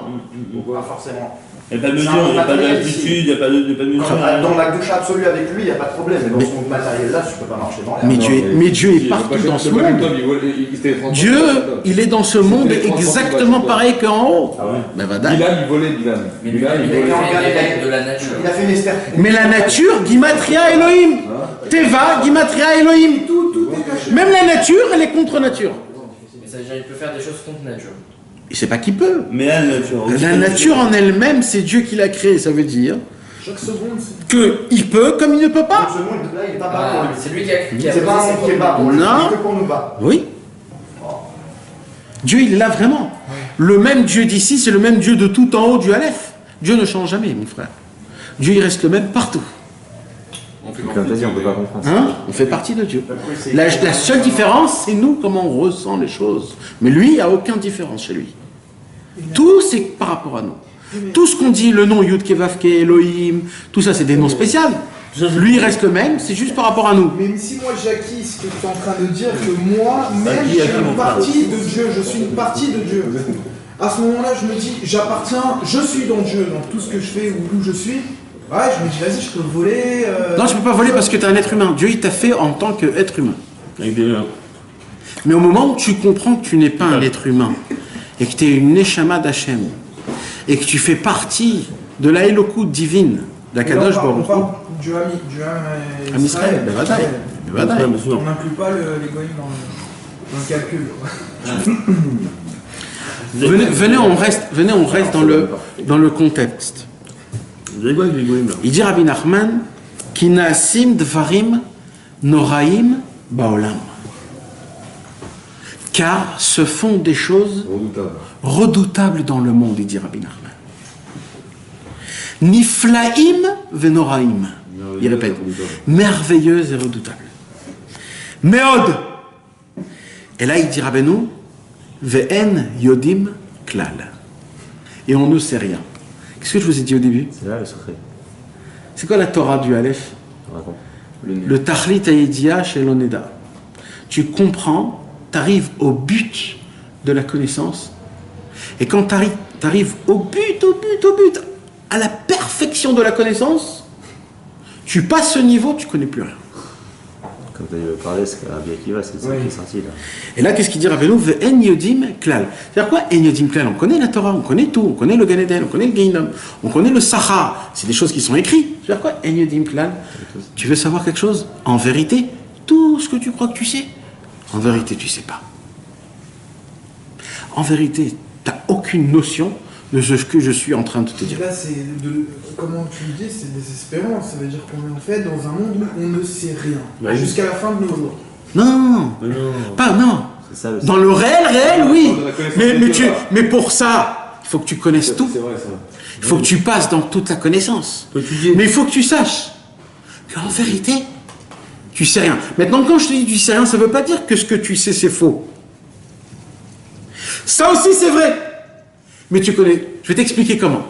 Pas forcément. Il n'y a pas de mesure, il n'y a pas d'altitude, il n'y a pas de mesure. Dans la douche absolue avec lui, il n'y a pas de problème. Mais dans ce matériel-là, tu ne peux pas marcher dans l'air. Mais Dieu est partout dans ce monde. Dieu, il est dans ce monde exactement pareil qu'en haut. Bilal, il volait, Bilal. Il a fait une esther. Mais la nature, Gimatria Elohim. Teva, Gimatria Elohim. Même la nature, elle est contre nature. Mais ça veut dire qu'il peut faire des choses contre nature. Il sait pas qui peut. Mais la nature en elle-même, c'est Dieu qui l'a créée. Ça veut dire qu'il peut comme il ne peut pas. C'est lui qui a c'est pas un monde qui est bas pour lui, non. que pour nous bas. Oui. Dieu, il est là vraiment. Le même Dieu d'ici, c'est le même Dieu de tout en haut du Aleph. Dieu ne change jamais, mon frère. Dieu, il reste le même partout. Comme tu as dit, on ne peut pas comprendre. Hein? On fait partie de Dieu. La seule différence, c'est nous, comment on ressent les choses. Mais lui, il n'y a aucune différence chez lui. Tout, c'est par rapport à nous. Tout ce qu'on dit, le nom Yud Kevavke, Elohim, tout ça, c'est des noms spéciaux. Lui, il reste le même, c'est juste par rapport à nous. Mais si moi j'acquis ce que tu es en train de dire, que moi, même je suis une partie de Dieu, je suis une partie de Dieu. À ce moment-là, je me dis, j'appartiens, je suis dans Dieu, dans tout ce que je fais ou où je suis. Ouais, je me dis, vas-y, je peux voler. Non, tu peux pas voler parce que tu es un être humain. Dieu, il t'a fait en tant qu'être humain. Avec des mains. Mais au moment où tu comprends que tu n'es pas un être humain, et que tu es une Neshama d'Hachem, et que tu fais partie de la Elokut divine, d'Akadosh Baruch Hu, Dieu à Israël, on n'inclut pas l'égoïme dans le calcul. Venez, on reste dans le contexte. Il dit Rabbi Nachman, Ki naasim dvarim noraim baolam. Car se font des choses redoutables dans le monde, il dit Rabbi Nachman. Niflaim venoraim. Il répète, merveilleuse et redoutable. Meod. Et là, il dit Rabbeinu, ve'en yodim klal. Et on ne sait rien. Qu'est-ce que je vous ai dit au début? C'est là le secret. C'est quoi la Torah du Aleph? Le Tachlit Hayedia chez l'Oneda. Tu comprends, tu arrives au but de la connaissance. Et quand tu arrives au but, à la perfection de la connaissance, tu passes ce niveau, tu ne connais plus rien. Comme tu as parlé, c'est Rabbi Akiva, c'est ça qui est sorti là. Et là, qu'est-ce qu'il dit Rabbeinu? Ve'en yodim klal. C'est-à-dire quoi? En yodim klal. On connaît la Torah, on connaît tout, on connaît le Gan Eden, on connaît le Gehinnom, on connaît le Sahara. C'est des choses qui sont écrites. C'est-à-dire quoi? En yodim klal. Tu veux savoir quelque chose? En vérité, tout ce que tu crois que tu sais, en vérité, tu ne sais pas. En vérité, tu n'as aucune notion de ce que je suis en train de te dire. Là, comment tu le dis, c'est désespérant. Ça veut dire qu'on est en fait dans un monde où on ne sait rien. Jusqu'à la fin de nos jours. Non. Pas non. Ça, dans le réel, oui. Mais pour ça, il faut que tu connaisses tout. Il faut que tu passes dans toute la connaissance. Mais il faut que tu saches qu'en vérité, tu sais rien. Maintenant, quand je te dis tu sais rien, ça ne veut pas dire que ce que tu sais, c'est faux. Ça aussi, c'est vrai. Mais tu connais, je vais t'expliquer comment.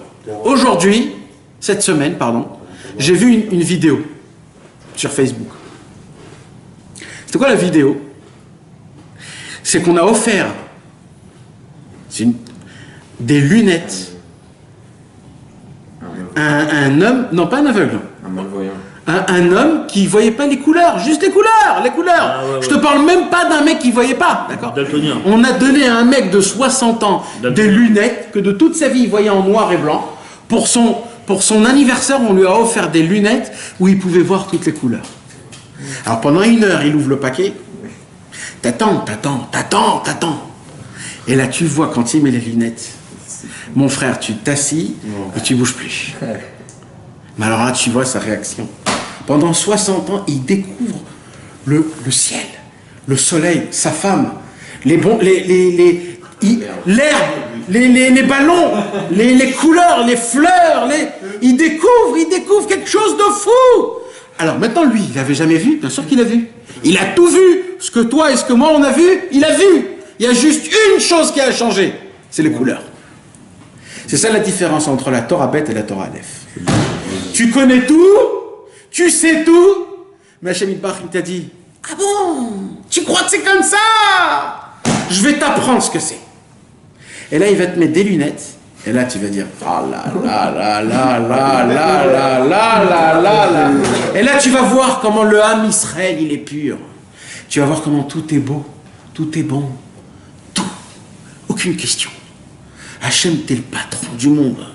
Aujourd'hui, cette semaine, j'ai vu une vidéo sur Facebook. C'était quoi la vidéo? C'est qu'on a offert des lunettes à un homme, non pas un aveugle, un malvoyant. Un homme qui ne voyait pas les couleurs, juste les couleurs. Ah, ouais. Je te parle même pas d'un mec qui ne voyait pas, d'accord? On a donné à un mec de 60 ans des lunettes que de toute sa vie il voyait en noir et blanc. Pour son anniversaire, on lui a offert des lunettes où il pouvait voir toutes les couleurs. Alors pendant 1 heure, il ouvre le paquet. T'attends. Et là, tu vois quand il met les lunettes. Mon frère, tu t'assis et tu bouges plus. Mais alors là, tu vois sa réaction. Pendant 60 ans, il découvre le ciel, le soleil, sa femme, l'herbe, les ballons, les couleurs, les fleurs, il découvre quelque chose de fou. Alors maintenant, lui, il n'avait jamais vu, bien sûr qu'il a vu. Il a tout vu. Ce que toi et ce que moi on a vu, il a vu. Il y a juste une chose qui a changé, c'est les couleurs. C'est ça la différence entre la Torah Beth et la Torah Aleph. Tu connais tout, tu sais tout, mais Hachem Yitbarach, il t'a dit, ah bon, tu crois que c'est comme ça? Je vais t'apprendre ce que c'est. Et là, il va te mettre des lunettes, et là, tu vas dire, ah là là là là là là là là là là là. Et là, tu vas voir comment le âme Israël, il est pur. Tu vas voir comment tout est beau, tout est bon, tout, aucune question. Hachem, t'es le patron du monde.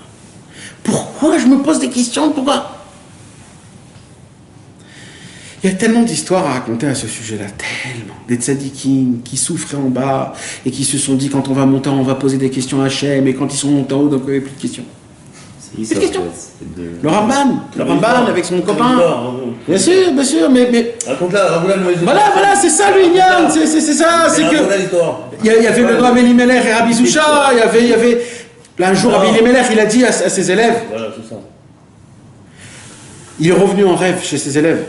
Pourquoi je me pose des questions? Pourquoi? Il y a tellement d'histoires à raconter à ce sujet-là, tellement. Des tzadikim qui souffraient en bas et qui se sont dit quand on va monter, on va poser des questions à Hachem, et quand ils sont montés en haut, donc il n'y avait plus de questions. Plus de questions. Le Ramban avec son copain. Bien sûr, mais... Voilà, c'est ça le Inyan, c'est ça, c'est que... Il y avait le Rabbi Elimelech et Rabbi Zusha, il y avait... Là, un jour, Rabbi Elimelech, il a dit à ses élèves... Voilà, c'est ça. Il est revenu en rêve chez ses élèves.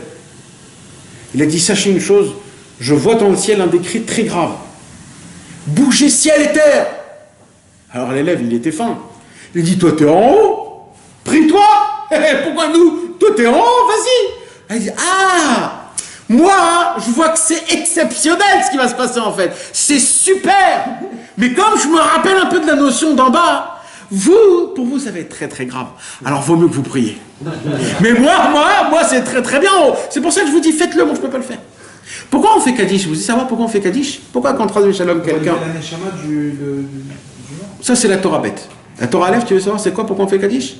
Il a dit, sachez une chose, je vois dans le ciel un décret très grave. Bougez ciel et terre. Alors l'élève, il était fin. Il a dit, toi t'es en haut, prie-toi. Pourquoi nous? Toi t'es en haut, vas-y. Il dit, ah, moi, je vois que c'est exceptionnel ce qui va se passer en fait. C'est super. Mais comme je me rappelle un peu de la notion d'en bas, pour vous, ça va être très très grave. Alors, vaut mieux que vous priez. Mais moi, c'est très très bien. C'est pour ça que je vous dis, faites-le, moi je peux pas le faire. Pourquoi on fait Kaddish? Vous voulez savoir pourquoi on fait Kaddish? Pourquoi quand on traduit Shalom quelqu'un... Ça, c'est la Torah bête. La Torah Aleph, tu veux savoir, c'est quoi? Pourquoi on fait Kaddish?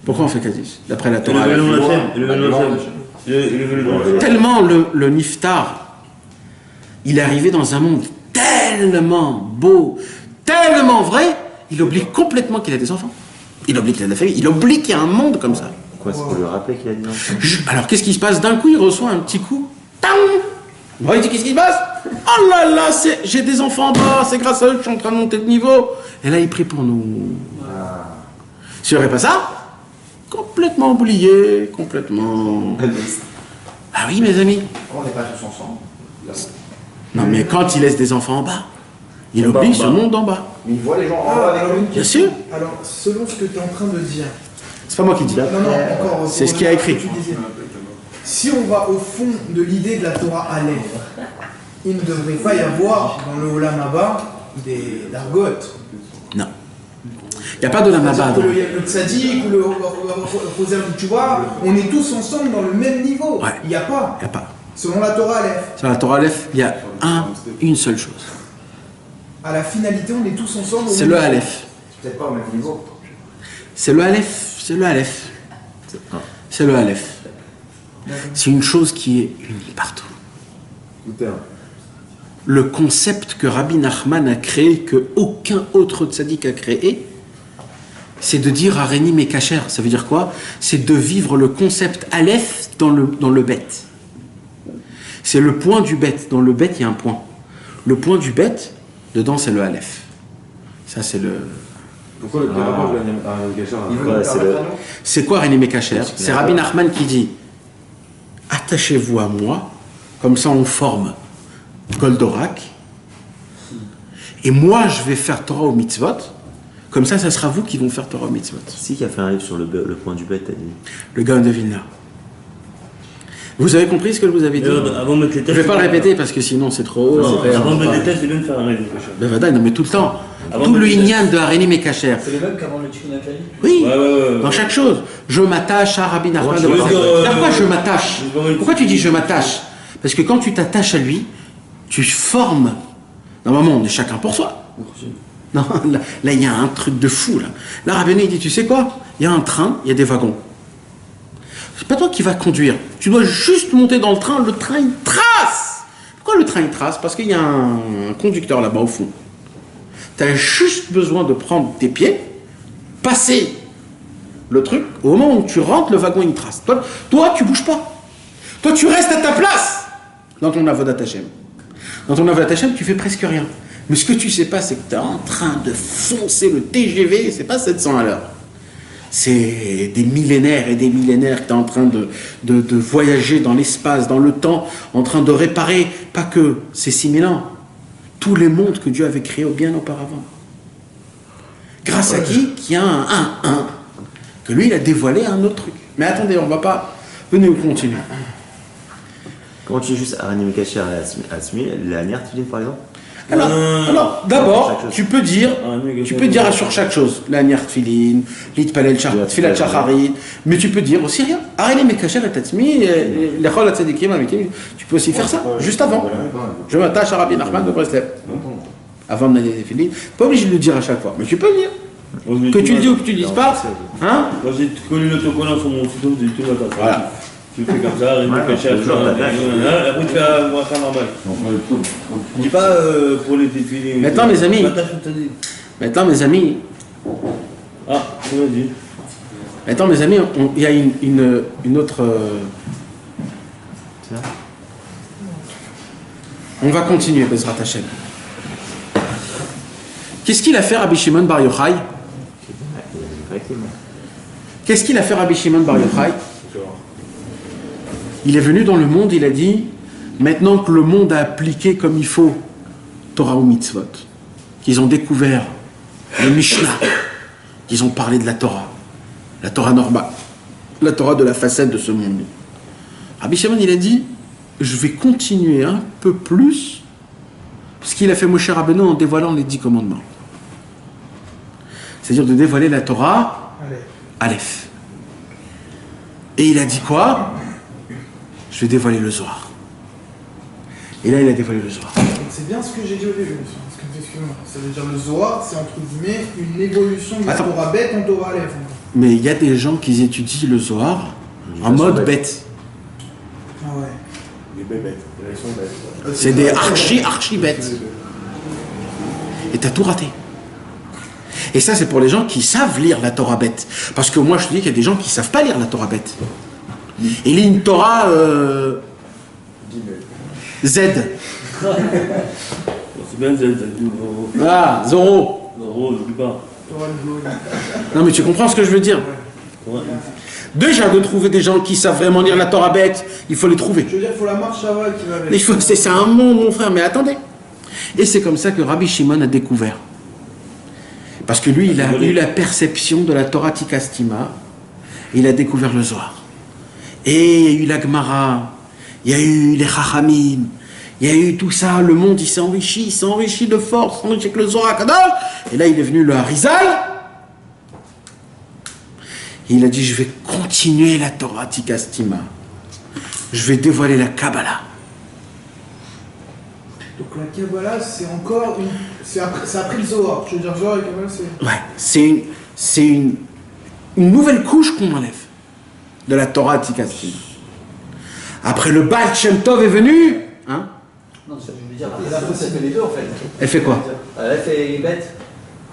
Pourquoi on fait Kaddish? D'après la Torah Aleph. Tellement le Niftar, il est arrivé dans un monde tellement beau, tellement vrai, il oublie complètement qu'il a des enfants. Il oublie qu'il a de la famille. Il oublie qu'il y a un monde comme ça. Quoi, c'est pour lui rappeler qu'il a des enfants? Alors, qu'est-ce qui se passe? D'un coup, il reçoit un petit coup. Tang! Bon, il dit, qu'est-ce qui se passe? Oh là là, j'ai des enfants en bas, c'est grâce à eux que je suis en train de monter de niveau. Et là, il prie pour nous. S'il n'y aurait pas ça, complètement oublié, complètement... Ah oui, mes amis. On n'est pas tous ensemble. Non, mais quand il laisse des enfants en bas, il oublie ce monde en bas. Mais il voit les gens en bas avec eux. Bien sûr. Alors, selon ce que tu es en train de dire... C'est pas moi qui dis. Non, encore... C'est ce qui a écrit. Si on va au fond de l'idée de la Torah Aleph, il ne devrait pas y avoir dans le Olam Haba des largotes. Non. Il n'y a pas de Olam Haba. Le tzaddik ou le Roser, tu vois, on est tous ensemble dans le même niveau. Ouais. Il n'y a pas. Il n'y a pas. Selon la Torah Aleph. Selon la Torah Aleph, il y a une seule chose. À la finalité, on est tous ensemble. C'est le Aleph. C'est peut-être pas au même niveau. C'est le Aleph. C'est le Aleph. C'est le Aleph. C'est une chose qui est unie partout. Le concept que Rabbi Nachman a créé, que aucun autre tzaddik a créé, c'est de dire Areni Mekacher. Ça veut dire quoi? C'est de vivre le concept Aleph dans le bête. C'est le point du bête. Dans le bête, il y a un point. Le point du bête, dedans, c'est le Aleph. Ça, c'est le... Pourquoi le rapport de Areni Mekacher? C'est quoi Areni Mekacher? C'est Rabbi Nachman qui dit attachez-vous à moi, comme ça on forme Goldorak, et moi je vais faire Torah au mitzvot, comme ça sera vous qui vont faire Torah au mitzvot. Si, qui a fait un livre sur le point du bête, t'as dit. Le Gaon de Vilna. Vous avez compris ce que je vous avais dit? Avant de mettre les tests, je ne vais pas le répéter parce que sinon c'est trop haut. Avant de mettre les tests, c'est bien de faire un rêve. Non mais tout le temps. Tout le Inyan de Areni Mekacher. C'est le même qu'avant le Tikkun HaKlali? Oui, dans chaque chose. Je m'attache à Rabbi Nachman. Pourquoi je m'attache? Pourquoi tu dis je m'attache? Parce que quand tu t'attaches à lui, tu formes. Normalement, on est chacun pour soi. Non, là, il y a un truc de fou. Là, Rabbi il dit, tu sais quoi? Il y a un train, il y a des wagons. C'est pas toi qui vas conduire. Tu dois juste monter dans le train il trace. Pourquoi le train il trace? Parce qu'il y a un conducteur là-bas au fond. Tu as juste besoin de prendre tes pieds, passer le truc, au moment où tu rentres, le wagon il trace. Toi tu bouges pas. Toi, tu restes à ta place dans ton Avodat Hashem. Dans ton Avodat Hashem, tu fais presque rien. Mais ce que tu sais pas, c'est que tu es en train de foncer le TGV, c'est pas 700 à l'heure. C'est des millénaires et des millénaires que tu es en train de voyager dans l'espace, dans le temps, en train de réparer, pas que ces 6000 ans, tous les mondes que Dieu avait créés bien auparavant. Grâce à qui a un, que lui, il a dévoilé un autre truc. Mais attendez, on va pas... Venez, on continue. Comment tu dis juste Arani Mekacher et Asmi, la Nertfiline par exemple? Alors d'abord, tu peux dire sur chaque chose, la Nertfiline, l'Itpalel Tfilat Shacharit, mais tu peux dire aussi rien. Arani Mekacher et Asmi, l'Echol Hatzadikim, tu peux aussi faire ça, juste avant. Je m'attache à Rabbi Nachman de Breslev. Avant de donner des filines, pas obligé de le dire à chaque fois, mais tu peux le dire. Que tu le dis ou que tu le dises pas, hein? Quand j'ai collé l'autocollant sur mon site, j'ai tout le temps. Voilà. Tu fais comme ça, après tu fais un faire normal. Je dis pas pour les filles. Maintenant mes amis. Ah, tu m'as dit. Maintenant mes amis, il y a une autre... On va continuer, Bezrat Hashem. Qu'est-ce qu'il a fait Rabbi Shimon Bar Yochai? Qu'est-ce qu'il a fait Rabbi Shimon Bar Yochai? Il est venu dans le monde, il a dit, maintenant que le monde a appliqué comme il faut Torah ou Mitzvot, qu'ils ont découvert le Mishnah, qu'ils ont parlé de la Torah normale, la Torah de la facette de ce monde. Rabbi Shimon, il a dit, je vais continuer un peu plus ce qu'il a fait Moshe Rabbeinu en dévoilant les 10 commandements. C'est-à-dire de dévoiler la Torah, Aleph. Et il a dit quoi? Je vais dévoiler le Zohar. Et là, il a dévoilé le Zohar. C'est bien ce que j'ai dit au début, excuse-moi. Ça veut dire le Zohar, c'est entre guillemets une évolution de la Torah bête en Torah Aleph. Mais il y a des gens qui étudient le Zohar en mode bête. Ah ouais. Les bêtes. C'est des archi bêtes. Et t'as tout raté. Et ça, c'est pour les gens qui savent lire la Torah bête. Parce que moi, je te dis qu'il y a des gens qui ne savent pas lire la Torah bête. Il lit une Torah Z. C'est bien Z. Ah, Zoro. Zoro, je dis pas. Non, mais tu comprends ce que je veux dire? Déjà, de trouver des gens qui savent vraiment lire la Torah bête, il faut les trouver. Je veux dire, il faut la marche Shaval qui va avec. C'est un monde, mon frère, mais attendez. Et c'est comme ça que Rabbi Shimon a découvert. Parce que lui, il a eu la perception de la Torah Tikastima, il a découvert le Zohar. Et il y a eu la Gemara, il y a eu les Chachamim, il y a eu tout ça, le monde il s'est enrichi de force, enrichi avec le Zohar Kadosh. Et là, il est venu le Harizal. Et il a dit, je vais continuer la Torah Tikastima. Je vais dévoiler la Kabbalah. Donc la Kabbalah, c'est encore une... C'est après le Zohar. Je veux dire, Zohar et Kabbalah, c'est... Ouais, c'est une nouvelle couche qu'on enlève de la Torah Tikastima. Après, le Baal Shem Tov est venu. Hein? Non, ça veut dire, la fausse, elle fait les deux, en fait. Elle fait quoi? Elle fait bête.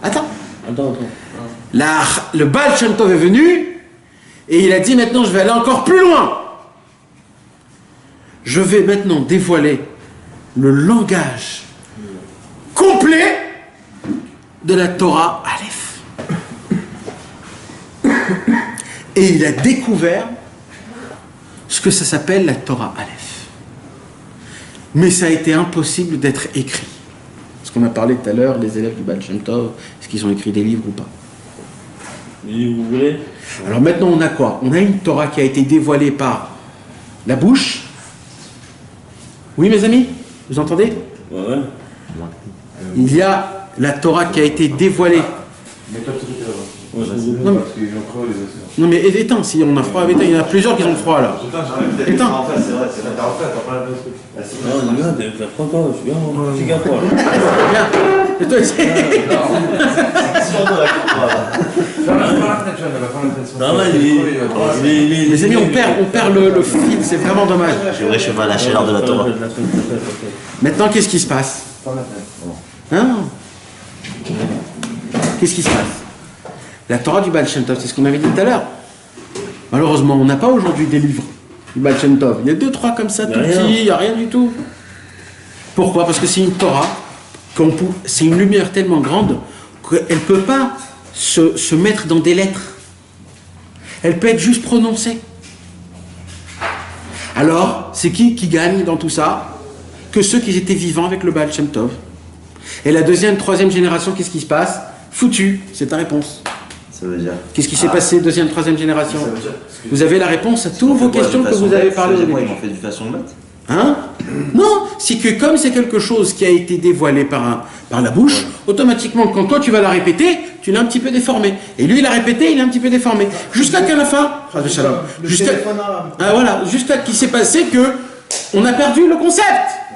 Attends. Le Baal Shem Tov est venu et il a dit, maintenant, je vais aller encore plus loin. Je vais maintenant dévoiler le langage complet de la Torah Aleph. Et il a découvert ce que ça s'appelle la Torah Aleph. Mais ça a été impossible d'être écrit. Parce qu'on a parlé tout à l'heure, les élèves du Baal Shem Tov, est-ce qu'ils ont écrit des livres ou pas? Des livres, vous voulez? Alors maintenant, on a quoi? On a une Torah qui a été dévoilée par la bouche. Oui, mes amis? Vous entendez? Ouais. Il y a la Torah qui a été dévoilée. Non mais éteins, si on a froid, éteins. Il y en a plusieurs qui ont froid là. Éteins. C'est vrai, c'est la en fait, on parle de Non, t'as froid toi, je suis bien, c'est gars toi. Et toi ici? Les amis, on perd le fil, c'est vraiment dommage. Je vais réchauffer la chaleur de la Torah. Maintenant, qu'est-ce qui se passe? Hein? Qu'est-ce qui se passe? La Torah du Baal Shem Tov, c'est ce qu'on avait dit tout à l'heure. Malheureusement, on n'a pas aujourd'hui des livres du Baal Shem Tov. Il y a 2-3 comme ça, tout petits, il n'y a rien du tout. Pourquoi? Parce que c'est une Torah, c'est une lumière tellement grande qu'elle ne peut pas se mettre dans des lettres. Elle peut être juste prononcée. Alors, c'est qui gagne dans tout ça? Que ceux qui étaient vivants avec le Baal Shem Tov. Et la deuxième, troisième génération, qu'est-ce qui se passe? Foutu, c'est ta réponse. Ça veut dire... Qu'est-ce qui s'est passé, deuxième, troisième génération? Vous avez la réponse à toutes vos questions que vous avez parlé. Moi, ils m'ont fait du façon bête. Hein? Non, c'est que comme c'est quelque chose qui a été dévoilé par la bouche, automatiquement, quand toi tu vas la répéter, tu l'as un petit peu déformé. Et lui, il a répété, il est un petit peu déformé. Jusqu'à qu'à la fin, jusqu'à qu'il s'est passé que on a perdu le concept.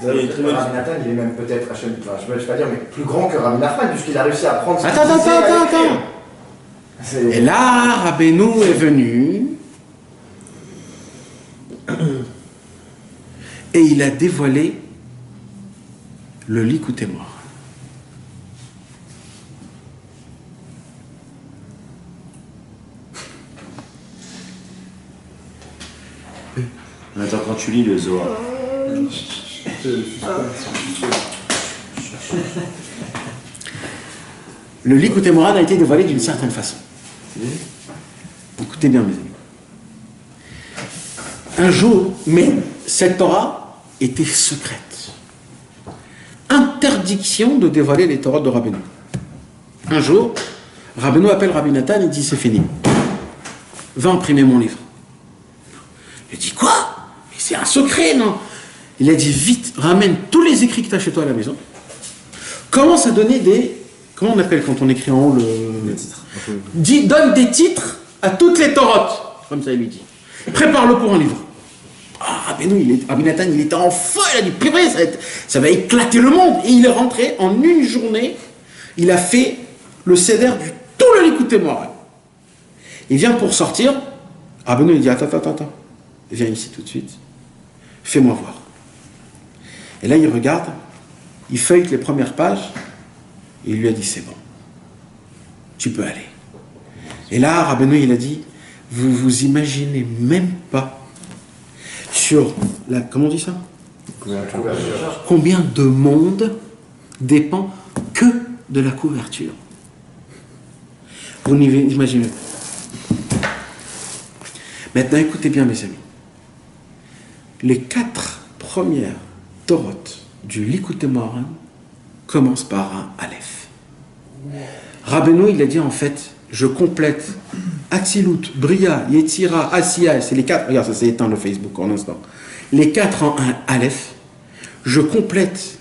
Rabbi Nathan, il est même peut-être, je ne vais pas dire, mais plus grand que Rabbi Nachman, puisqu'il a réussi à prendre... Attends. Et là, Rabbeinu est venu... Et il a dévoilé le Likutei Moharan. Attends, quand tu lis le Zohar. Le Likutei Moharan a été dévoilé d'une certaine façon. Écoutez bien, mes amis. Un jour, mais cette Torah était secrète. Interdiction de dévoiler les Torahs de Rabbeinu. Un jour, Rabbeinu appelle Rabbi Nathan et dit: c'est fini. Va imprimer mon livre. Il dit: quoi? Mais c'est un secret, non? Il a dit: vite, ramène tous les écrits que tu as chez toi à la maison. Commence à donner des... Comment on appelle quand on écrit en haut le titre? Donne des titres à toutes les Torotes. Comme ça, il lui dit. Prépare-le pour un livre. Rabbi Nathan, il était en feu, il a dit: purée, ça va éclater le monde. Et il est rentré en une journée, il a fait le seder du tout le Likutei Moharan. Il vient pour sortir, Rabbeinu il dit: attends, viens ici tout de suite, fais-moi voir. Et là il regarde, il feuille les premières pages, et il lui a dit: c'est bon, tu peux aller. Et là Rabbeinu il a dit: vous vous imaginez même pas sur la... Comment on dit ça? Combien de monde dépend que de la couverture? Vous n'imaginez pas. Maintenant, écoutez bien, mes amis. Les 4 premières Torotes du Likutei Moharan commencent par un Aleph. Rabbeinu, il a dit en fait: je complète Atzilut, Bria, Yetzira, Asiya, c'est les 4, regarde, ça s'est éteint le Facebook en instant. Les 4 en un Aleph, je complète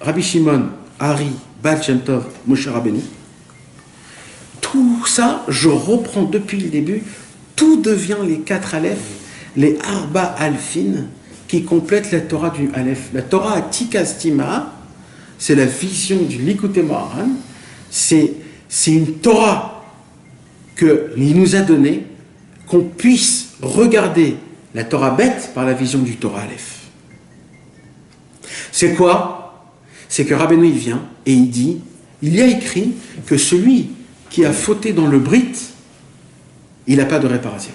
Rabbi Shimon, Ari, Baal Shem Tov, Moshe Rabbeinu. Tout ça, je reprends depuis le début, tout devient les 4 Aleph, les Arba Alfin, qui complètent la Torah du Aleph. La Torah Tikastima, c'est la vision du Likutei Moharan, c'est une Torah qu'il nous a donné, qu'on puisse regarder la Torah bête par la vision du Torah Aleph. C'est quoi? C'est que Rabbeinu il vient et il dit: il y a écrit que celui qui a fauté dans le Brit, il n'a pas de réparation.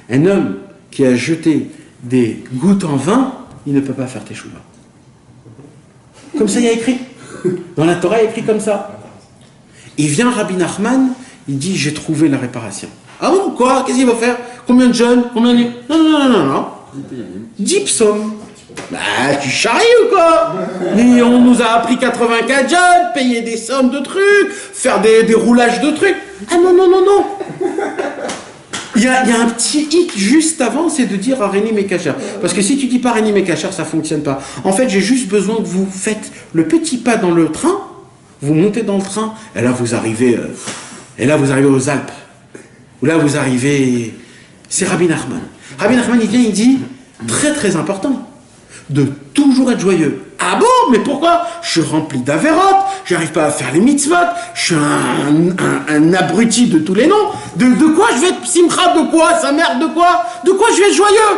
Un homme qui a jeté des gouttes en vin, il ne peut pas faire teshuva. Comme ça il y a écrit. Dans la Torah il y a écrit comme ça. Il vient Rabbi Nachman, il dit: j'ai trouvé la réparation. Ah bon, quoi? Qu'est-ce qu'il va faire? Combien de jeunes? Combien de... Non. 10 psaumes. Bah, tu charries ou quoi? Mais on nous a appris 84 jeunes, payer des sommes de trucs, faire des roulages de trucs. Ah non. Il y a un petit hic juste avant, c'est de dire Aréni Mekacher. Parce que si tu dis pas Aréni Mekacher, ça fonctionne pas. En fait, j'ai juste besoin que vous faites le petit pas dans le train, vous montez dans le train, et là vous arrivez aux Alpes. Ou là vous arrivez... C'est Rabbi Nachman. Rabbi Nachman, il vient, il dit, très très important, de toujours être joyeux. Ah bon? Mais pourquoi? Je suis rempli d'avérotes, j'arrive pas à faire les mitzvot, je suis un abruti de tous les noms. De quoi je vais être simcha? De quoi? Sa mère? De quoi? De quoi je vais être joyeux?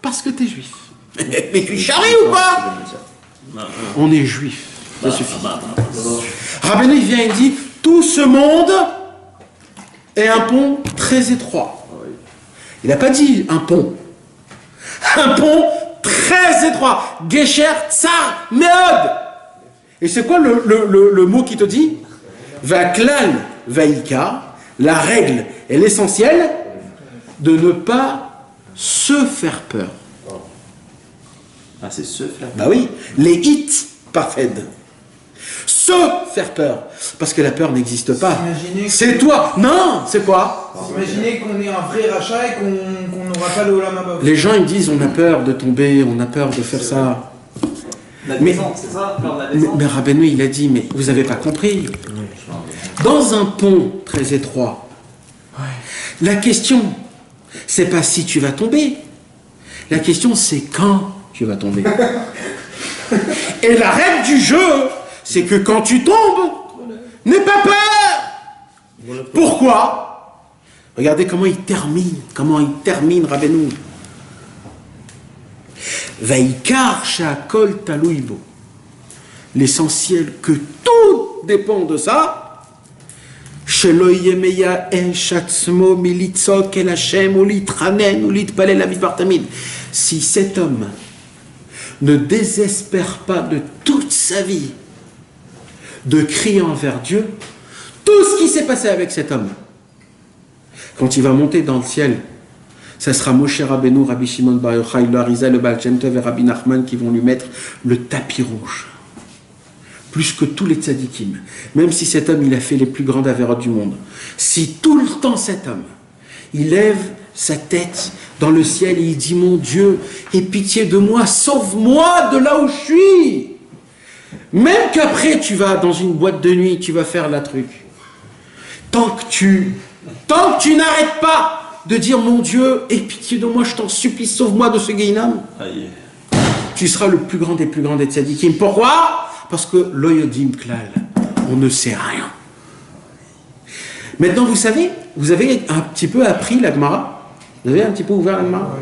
Parce que t'es juif. Mais tu charries ou pas? On est juif. Ça suffit. Rabbeinu, il vient, il dit, tout ce monde est un pont très étroit. Il n'a pas dit un pont. Un pont très étroit. Gesher Tsar Meod. Et c'est quoi le mot qui te dit? Vaklal Vaïka, la règle et l'essentiel de ne pas se faire peur. Ah, c'est se faire peur. Bah oui, les hits parfaits. Se faire peur. Parce que la peur n'existe pas. C'est toi. Non, c'est quoi? Imaginez qu'on est un vrai rachat et qu'on n'aura pas le Olam Haba. Les gens ils disent on a peur de tomber, on a peur de faire ça. La descente, c'est ça? Peur de la descente. Mais Rabbeinu il a dit mais vous avez pas compris. Dans un pont très étroit, la question c'est pas si tu vas tomber. La question c'est quand tu vas tomber. Et la règle du jeu, c'est que quand tu tombes, n'aie pas peur. Pourquoi? Regardez comment il termine Rabbeinu. Vaikar shakol talouibo. L'essentiel que tout dépend de ça. Shelo yemeya en shatzmo militzok el Hashem ou litranen ou litpalel avivar tamid. Si cet homme ne désespère pas de toute sa vie de crier envers Dieu, tout ce qui s'est passé avec cet homme, quand il va monter dans le ciel, ça sera Moshe Rabbeinu, Rabbi Shimon Bar Yochai, le Arizal, le Baal Shem Tov et Rabbi Nachman qui vont lui mettre le tapis rouge. Plus que tous les tzadikim. Même si cet homme, il a fait les plus grandes avérotes du monde. Si tout le temps cet homme, il lève sa tête dans le ciel et il dit, mon Dieu, aie pitié de moi, sauve-moi de là où je suis. Même qu'après tu vas dans une boîte de nuit, tu vas faire la truc. Tant que tu n'arrêtes pas de dire, mon Dieu, aie pitié de moi, je t'en supplie, sauve-moi de ce Guéhinam, tu seras le plus grand des tzadikim. Pourquoi? Parce que l'oyodim klal, on ne sait rien. Maintenant, vous savez, vous avez un petit peu appris la Gemara. Vous avez un petit peu ouvert la Gemara.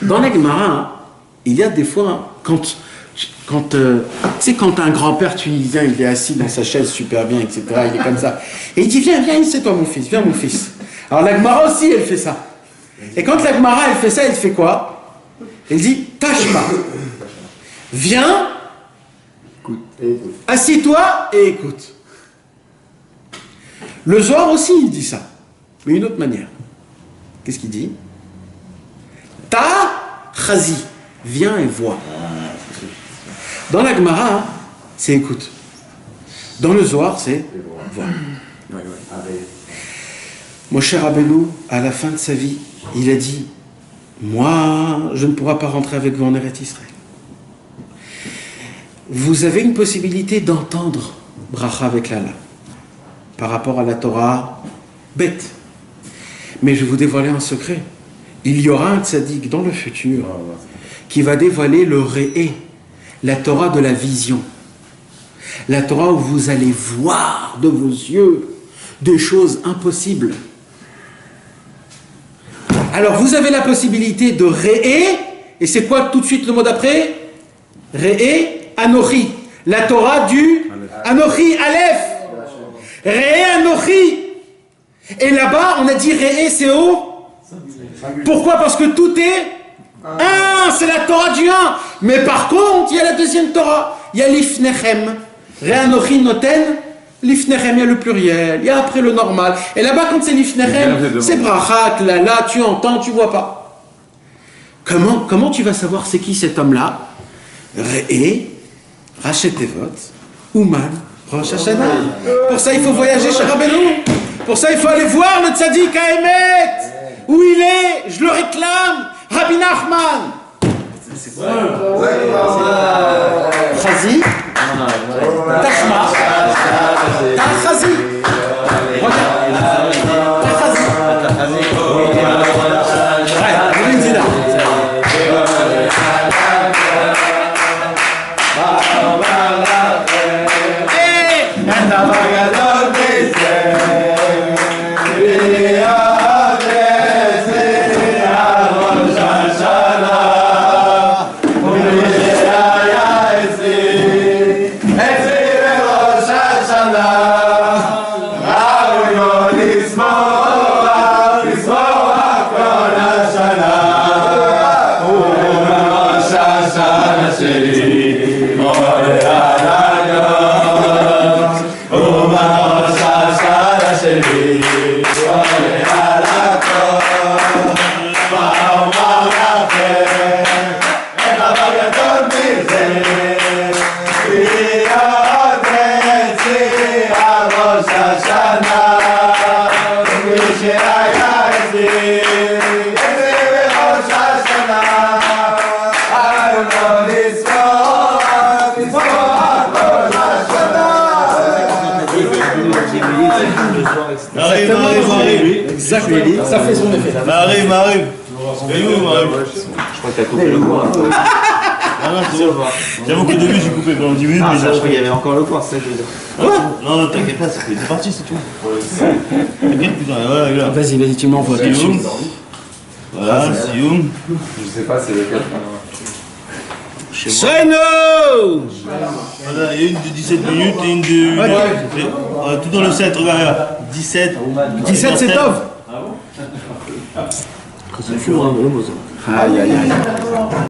Dans la Gemara, il y a des fois, quand tu sais, quand un grand-père, tu y viens, il est assis dans sa chaise super bien, etc., il est comme ça. Et il dit, viens, c'est toi mon fils, viens mon fils. Alors la Gemara aussi, elle fait ça. Et quand la Gemara, elle fait ça, elle fait quoi? Elle dit, tâche-moi. Viens, assis-toi et écoute. Le Zohar aussi, il dit ça, mais d'une autre manière. Qu'est-ce qu'il dit? Ta chazi, viens et vois. Dans la Gemara, c'est écoute. Dans le Zohar, c'est voir. Moshe Rabbeinu, à la fin de sa vie, il a dit, moi, je ne pourrai pas rentrer avec vous en Eretz Israël. Vous avez une possibilité d'entendre bracha avec l'Allah par rapport à la Torah bête. Mais je vais vous dévoiler un secret. Il y aura un tzaddik dans le futur qui va dévoiler le réé, la Torah de la vision. La Torah où vous allez voir de vos yeux des choses impossibles. Alors vous avez la possibilité de réé, et c'est quoi tout de suite le mot d'après? Réé, Anochi, la Torah du Anochi, Aleph. Réé, Anochi. Et là-bas, on a dit Réé, c'est au. Pourquoi? Parce que tout est un, c'est la Torah du 1. Mais par contre, il y a la deuxième Torah. Il y a l'Ifnechem. Réé, Anochi, Noten. L'Ifnechem, il y a le pluriel. Il y a après le normal. Et là-bas, quand c'est l'Ifnechem, c'est Brachat, là, tu entends, tu vois pas. Comment tu vas savoir c'est qui cet homme-là? Réé, Rachet Tevot, Ouman, Rosh Hashanah. Pour ça, il faut voyager chez Rabbeinu. Pour ça, il faut aller voir le tzaddik Haemet. Où il est? Je le réclame. Rabbi Nachman. C'est quoi? Chazi. Tashma. Chazi. Regarde. Chazi. Ouais, une zina. Yeah. Arrive. Exactement. Ça fait son effet. Arrive. Je crois que t'as coupé le cours. Ah non, c'est bon. J'avoue qu'au début j'ai coupé pendant 10 minutes, Ah, mais je crois qu'il y avait encore le cours, c'est ça que je veux dire. Non, t'inquiète pas, c'est parti, c'est tout. T'inquiète, putain, voilà. Vas-y, tu m'envoies. Sioum. Voilà, Sioum. Je sais pas, c'est lequel. Shino! Voilà, il y a une de 17 minutes et une de. Tout dans le 7, regarde. 17. 17, c'est top. C'est fou, hein, Aïe, aïe, aïe.